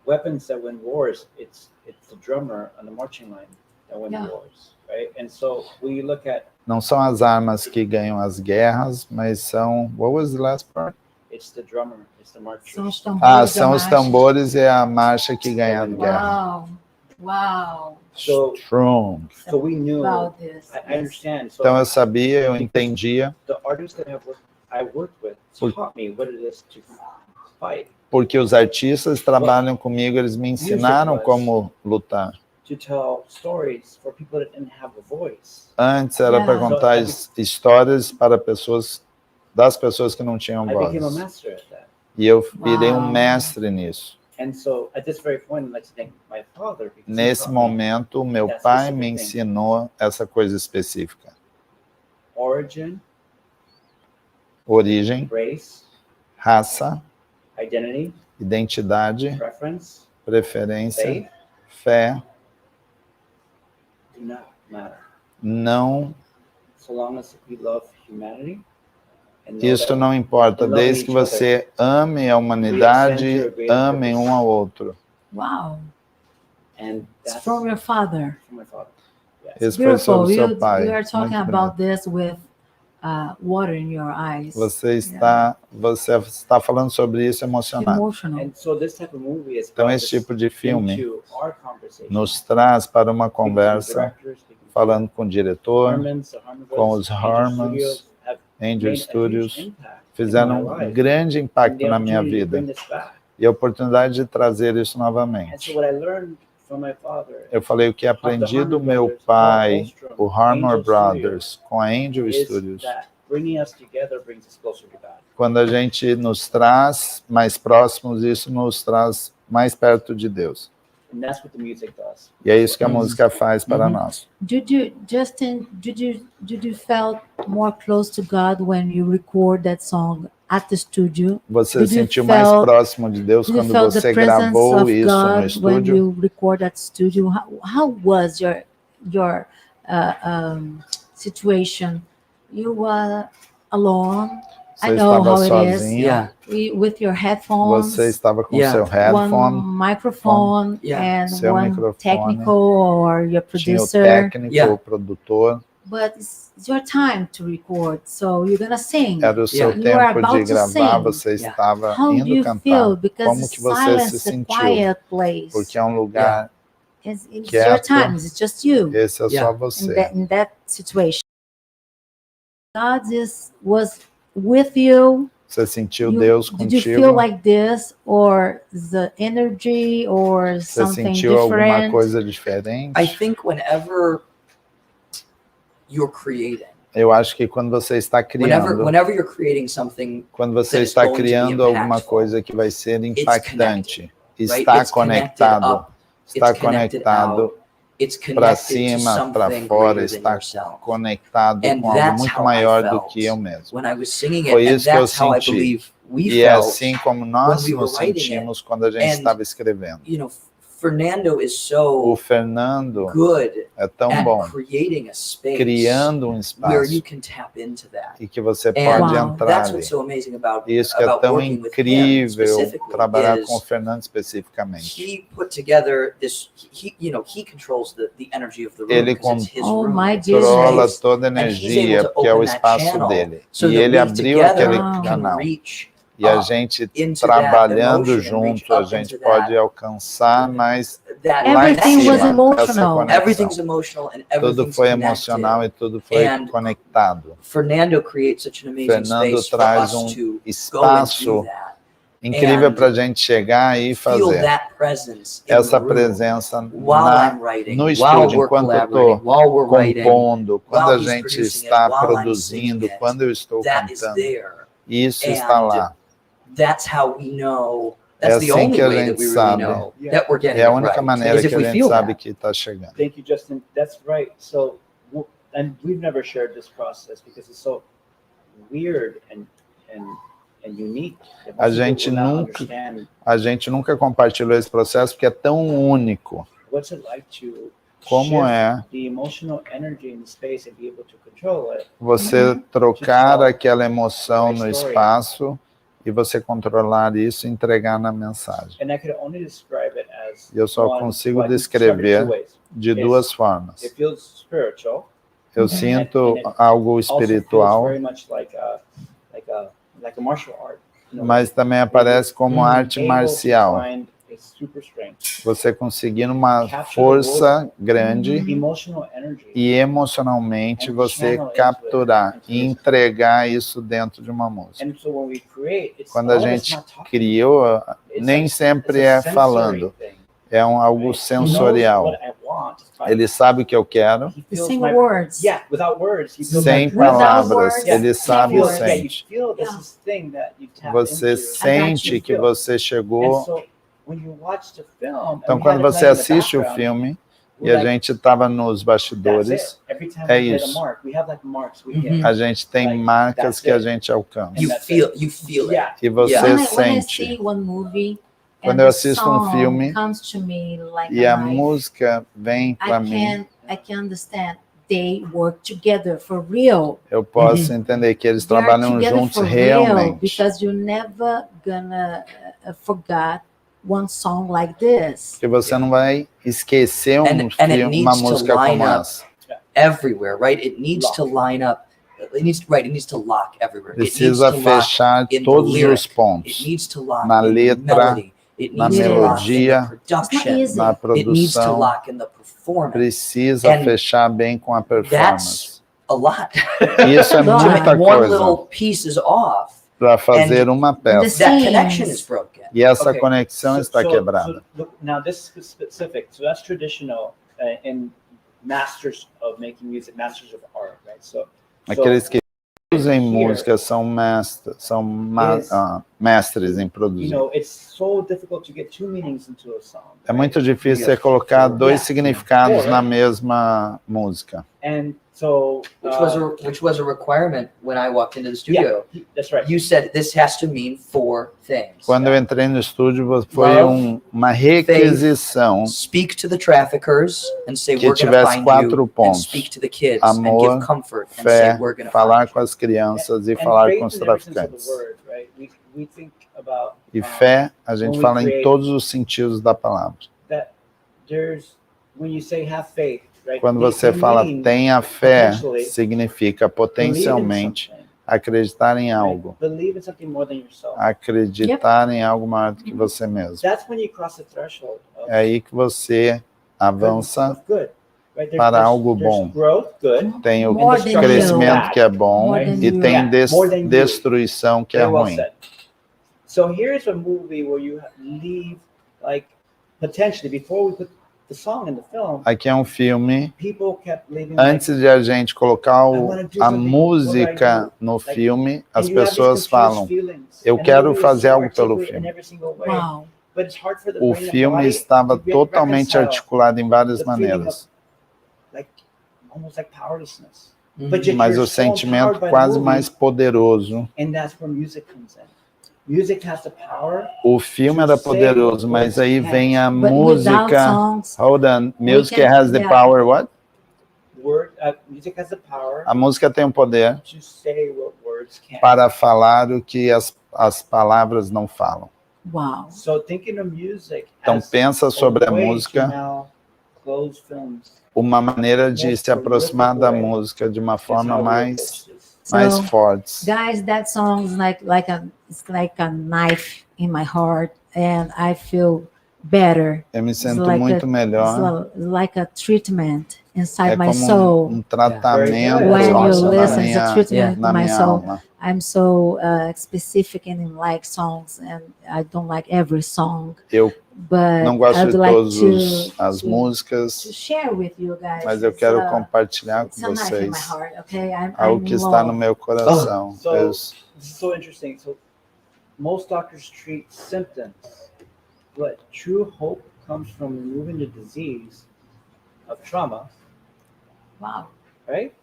weapons that win wars. It's the drummer on the marching line that win Yeah. wars, right? And so we look at Não são as armas que ganham as guerras, mas são... What was the last part? it's the drummer, it's the marchers. São os tambores Ah, da são os marcha. tambores e a marcha que ganha a guerra. Uau, uau. So Strong. we knew. About this. I understand. So Então eu sabia, eu entendia, the artists that I worked with taught me what it is to fight, porque os artistas trabalham comigo, eles me ensinaram como lutar. to tell stories for people that didn't have a voice. Antes era para contar histórias para das pessoas que não tinham I became a voz. master at that. E eu virei Uau. um mestre nisso. And so at this very point, I'd like to thank my father because he Nesse taught me momento, o meu pai me ensinou essa coisa específica. origin, Origem, race, raça, identity, identidade, preference, preferência, faith fé, do not matter. não, So long as we love humanity. And know isso that não importa, desde que você ame a humanidade, amem um ao outro. Wow. And It's that's from your father. from my father. Yes. Esse foi Beautiful. sobre o seu You pai. are talking Muito about this with water in your eyes. Você está falando sobre isso emocionado. Emotional. And so this type of movie is Então brought esse tipo de us filme into our conversation. nos traz para uma Speaking to conversa, directors, speaking to falando com o diretor, Harmons, the Harmon com brothers, os Angel Harmons, Studios have Angel made a huge Studios, impact fizeram in my um life. grande And impacto the na minha opportunity to bring vida. this back. E a oportunidade de trazer isso And novamente. so what I learned from my father Eu falei o que aprendi do meu pai, o Harmon Brothers, com a Angel is Studios. that bringing us together brings us closer to God. Quando a gente nos traz mais próximos, isso nos traz mais perto de Deus. And that's what the music does. E é isso que a música faz para nós. Justin, did you felt more close to God when you record that song at the studio? Você Did you sentiu mais felt- próximo de Deus Did you quando felt the você presence gravou of isso no God when estúdio? you record at studio? How was your situation? You were alone. Você I know estava how it is. sozinho, Yeah. With your headphones. você estava com Yeah. seu headphone, One microphone Yeah. and Seu one microfone. technical or your tinha o producer. técnico, Yeah. o produtor, But it's your time to record, so you're gonna sing. era o seu You are tempo about de to gravar, sing. você Yeah. estava How do indo you cantar. feel? Because Como que você silence, se a sentiu? quiet place. Porque é um lugar, It's your quieto. time. It's just you esse é Yeah. só você. in that situation. God was with you. Você sentiu You- Deus did you feel contigo? like this, or the energy, or Você something sentiu alguma different? coisa diferente? I think whenever you're creating, Eu acho que quando você está criando, whenever you're creating something, quando você that is está going to be criando alguma impactful, coisa que vai ser impactante, right? está It's connected conectado, up, está it's connected conectado out, it's para connected to cima, para something fora, greater than está yourself. conectado And com algo that's muito how I maior do felt que eu mesmo. When I was singing it, Foi and isso que eu that's how I senti. believe we E é felt. assim como nós when we were nos writing sentimos quando a gente And, estava escrevendo. You know, Fernando is O so Fernando good é tão at bom, creating a space criando um where espaço you can tap into that. e que você And pode Wow. entrar that's ali. what's so amazing about, Isso que é about tão working with him incrível specifically trabalhar is com o Fernando especificamente. he put together this, he controls the energy of the room Ele because it's his Oh, room. my it's his Controla space. toda a And he's energia, able to porque é o open that espaço channel dele. so E that ele we abriu together aquele can canal. reach E a up gente into that trabalhando emotion and junto, reach a up gente into pode that- alcançar mais that lá em Everything was cima, emotional. essa conexão. everything's emotional and Tudo everything's foi connected. emocional e tudo foi And conectado. Fernando creates such an amazing Fernando space for traz us um to go and do espaço that. incrível And para a gente chegar e Feel fazer that presence in essa the room presença while I'm writing, no while estúdio, we're enquanto eu collaborating, estou while we're writing. compondo, quando while a he's gente producing está it, while I'm produzindo, singing it. quando eu estou That is cantando. there. Isso And está lá. That's how we know. That's the assim only que a way that gente we really sabe. know that we're getting É a it única right. maneira Is if que a we gente feel sabe that. que está chegando. Thank you, Justin. That's right. So, and we've never shared this process because it's so weird and unique. that A most gente people will not nunca- understand A gente nunca compartilhou esse processo porque é tão único. what's it like to como shift é the emotional energy in space and be able to control it. você trocar aquela emoção no espaço e você controlar isso e entregar na mensagem. And I could only describe it as Eu só one, consigo well, I can describe it descrever two ways. de duas formas. It feels spiritual. Eu sinto and it algo Also feels espiritual, very much like a martial art. You know, mas também aparece como arte able marcial. to find a super strength, Você conseguir uma força grande emotional energy, e emocionalmente você capturar e entregar isso dentro de uma música. and so when we create, it's Quando a all of us gente not talking. criou, It's nem like- sempre it's a é sensory falando, thing, é algo right? He sensorial. knows what I want, but Ele sabe o que eu quero, he feels Sem my- words. Yeah, without words, he feels sem my presence. palavras, words, ele sabe e words. Yeah, you sente. feel this is thing that you tap Você into. sente que você And chegou. so, when you watch the film, Então, and we quando had it você playing in the assiste o background, filme e we're a like, gente estava nos that's bastidores, it. Every time é we hit a isso. mark, we have like marks we Uhum. hit. A gente tem Like, marcas that's que a it. gente alcança. You that's feel it. it. Yeah. E você Yeah. When I sente. see one movie Quando and eu the assisto um song filme comes to me like e a a knife, música vem para mim, I can understand they work together for real. eu posso entender que eles They are trabalham together juntos for real realmente. because you're never gonna forget one song like this. Porque você não vai esquecer And it filme, uma needs to música line como up. essa. Everywhere, right? It needs to line up. It needs to lock everywhere. Precisa it needs to lock fechar in the todos os lyric. It pontos. needs to lock Na in the letra, melody. It na needs to lock in melodia, the production. It's not easy. Na It needs to produção, lock in the performance. precisa And fechar bem com a performance. A lot. Isso é Lot. muita One coisa little piece is off, para fazer uma peça. that Sim. connection is broken. E essa Okay. conexão está quebrada. Now this is specific. So that's traditional in masters of making music, masters of art, right? So Aqueles que usam here, música são mestres em you produzir. know, it's so difficult to get two meanings into a song. É muito difícil você colocar dois significados na mesma música. And so Which was a requirement when I walked into the studio. yeah, that's right. You said this has to mean 4 things. Quando eu entrei no estúdio, foi uma requisição Speak to the traffickers and say que we're going to tivesse find 4 you, and pontos: speak to the kids amor, and give comfort and fé, say we're going to falar find com as crianças e And falar faith com os in every sense of the traficantes. word, right? We think about E fé, a gente when we fala em create- todos os sentidos da palavra. that there's when you say have faith, right? Quando the você fala meaning tenha fé, potentially significa believe in potencialmente something, acreditar em right? algo. Believe in something more than yourself. Acreditar em algo maior do que você mesmo. That's when you cross the threshold of É aí que você avança good, right? para algo bom. Growth, good. Tem o More than crescimento you. que é bom More than e you. tem Yeah, more than you. destruição que é Very well ruim. said. So here's a movie where you leave, like, potentially before we put the song in the film, Aqui é um filme. people kept leaving. Antes de a gente colocar a música no filme, as pessoas falam: eu quero fazer algo pelo filme. Wow. O filme estava totalmente articulado em várias maneiras, almost like powerlessness. Mhm. But yet mas you're o so sentimento empowered by the quase movie, mais poderoso. and that's where music comes in. Music has the power. O filme era poderoso, mas aí vem a But without música. songs, Hold on, music can- has the yeah. power. What? Music has the power A música tem o poder to say what words can't. para falar o que as palavras não falam. wow. So thinking of music Então as pensa sobre a way to música, now close films. uma maneira de se aproximar da música de uma forma mais So, forte. guys, that song is it's like a knife in my heart, and I feel better. Eu me It's sinto like muito melhor. It's like a treatment inside É my como soul. um tratamento When you awesome. listen, it's a na treatment minha, to my minha soul. alma. I'm so specific and like songs, and I don't like every song. Eu But não gosto I'd de like todas as to músicas, share with you guys. mas eu It's, quero compartilhar it's com a knife in my vocês heart, okay? I'm algo in que está love. no meu coração. So- Eu- This is so interesting. So most doctors treat symptoms, but true hope comes from removing the disease of trauma, Wow, right?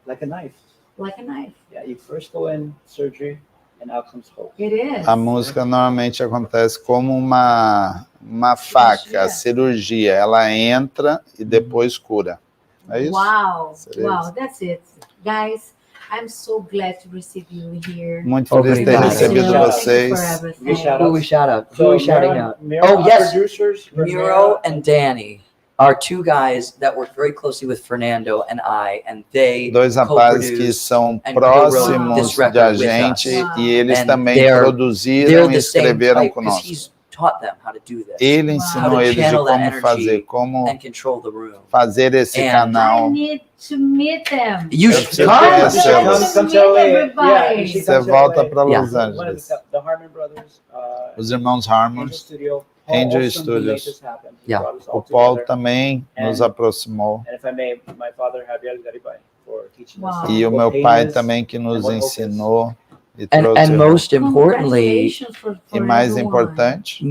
Like a knife. like a knife. Yeah, you first go in surgery, and out comes hope. It is. A música normalmente acontece como uma uma faca, a cirurgia, ela entra e depois cura. É isso? Wow, Seria wow, isso. that's it. Guys, I'm so glad to receive you here. Muito feliz de ter Obrigado. recebido Thank you vocês. for everything. Shout Who out. we shout out? Who So we shouting Miro- out? Miro, Oh, our yes. producers, Miro and Danny are two guys that work very closely with Fernando and I, and they Dois rapazes que co-produced são and próximos co-wrote this record de a with gente us. Wow. e eles And também they're produziram e the same escreveram type because conosco. he's taught them how to do this Ele Wow. ensinou How to eles de channel that como energy fazer, como and control the room. fazer esse And- I canal. need to meet them. You Eu should preciso come. conhecê-los. Come to LA. Everybody. Yeah, you should Você come to volta LA. para Yeah. Los One of Angeles. the Harmon brothers, Os irmãos Angel Harmon, Studio, Paul Angel Olson, who made Studios. this happen. He Yeah. brought us all O Paul together. também nos And- aproximou. And if I may, my father, Javier Garibay, for teaching us. Wow. E o what meu pain pai is também que nos and what hope is. ensinou e And trouxe. most importantly, Congratulations for E mais everyone. importante,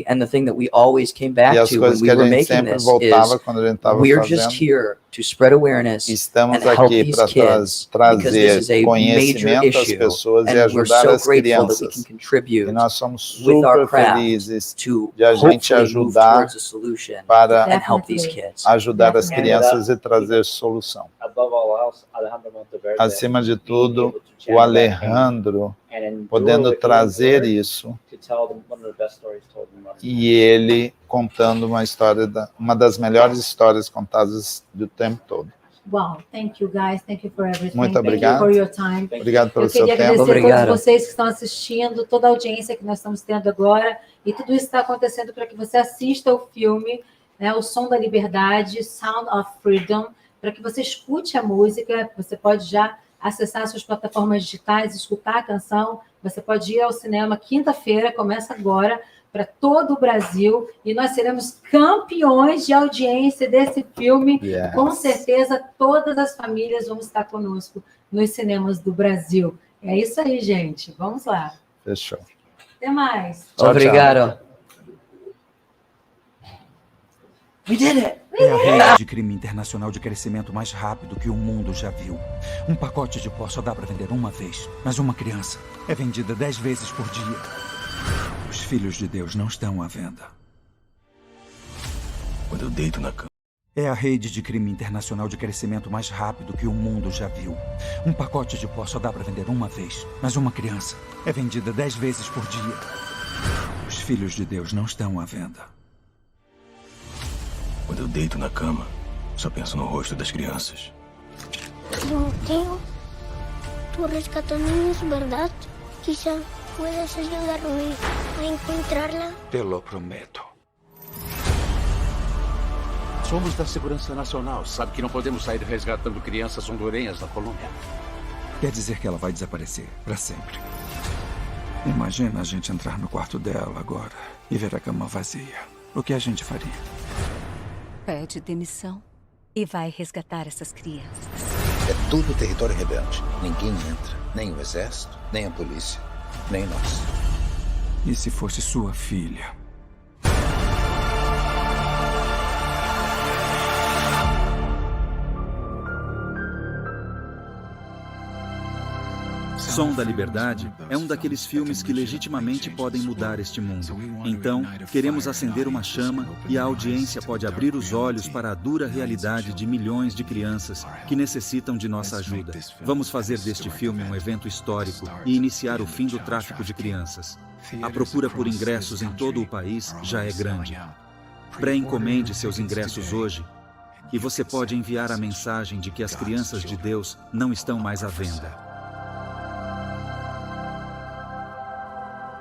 and the thing that we always came back e as to when coisas we que a were gente making sempre this voltava is quando a gente estava we're just fazendo, here to spread awareness estamos and help aqui these para kids because this trazer is a major conhecimento às issue, pessoas e and we're ajudar so as grateful that we can crianças. contribute E nós somos with our super craft felizes to de a gente hopefully move ajudar towards a solution para and help these Definitely. kids. ajudar as Definitely. crianças e trazer solução. Above all else, Alejandro Monteverde, Acima de being tudo, able to o channel that pain Alejandro and endure podendo with trazer his word isso to tell them one of the best stories told in modern e ele contando uma história, uma das melhores histórias contadas do tempo todo. Wow, thank you guys, thank you for everything. Muito Thank you obrigado. for your time. Obrigado pelo Eu seu queria tempo. agradecer a Obrigado. todos vocês que estão assistindo, toda a audiência que nós estamos tendo agora, e tudo isso está acontecendo para que você assista o filme, né, O Som da Liberdade, Sound of Freedom, para que você escute a música. Você pode já acessar suas plataformas digitais, escutar a canção. Você pode ir ao cinema quinta-feira, começa agora, para todo o Brasil, e nós seremos campeões de audiência desse filme. Yes. Com certeza, todas as famílias vão estar conosco nos cinemas do Brasil. É isso aí, gente. Vamos lá. Fechou. Até mais. Tchau, Obrigado. We did it. É a rede de crime internacional de crescimento mais rápido que o mundo já viu. Um pacote de pó só dá para vender uma vez, mas uma criança é vendida 10 vezes por dia. Os filhos de Deus não estão à venda. Quando eu deito na cama. É a rede de crime internacional de crescimento mais rápido que o mundo já viu. Um pacote de pó só dá para vender uma vez, mas uma criança é vendida 10 vezes por dia. Os filhos de Deus não estão à venda. Quando eu deito na cama, só penso no rosto das crianças. Timoteo, tú rescatas niños, ¿verdad? Quizá puedas ayudarme a encontrarla. Te lo prometo. Somos da Segurança Nacional. Sabe que não podemos sair resgatando crianças hondurenhas na Colômbia. Quer dizer que ela vai desaparecer para sempre. Imagina a gente entrar no quarto dela agora e ver a cama vazia. O que a gente faria? Pede demissão e vai resgatar essas crianças. É tudo território rebelde. Ninguém entra. Nem o exército, nem a polícia, nem nós. E se fosse sua filha? Som da Liberdade é um daqueles filmes que legitimamente podem mudar este mundo. Então, queremos acender uma chama e a audiência pode abrir os olhos para a dura realidade de milhões de crianças que necessitam de nossa ajuda. Vamos fazer deste filme um evento histórico e iniciar o fim do tráfico de crianças. A procura por ingressos em todo o país já é grande. Pré-encomende seus ingressos hoje e você pode enviar a mensagem de que as crianças de Deus não estão mais à venda.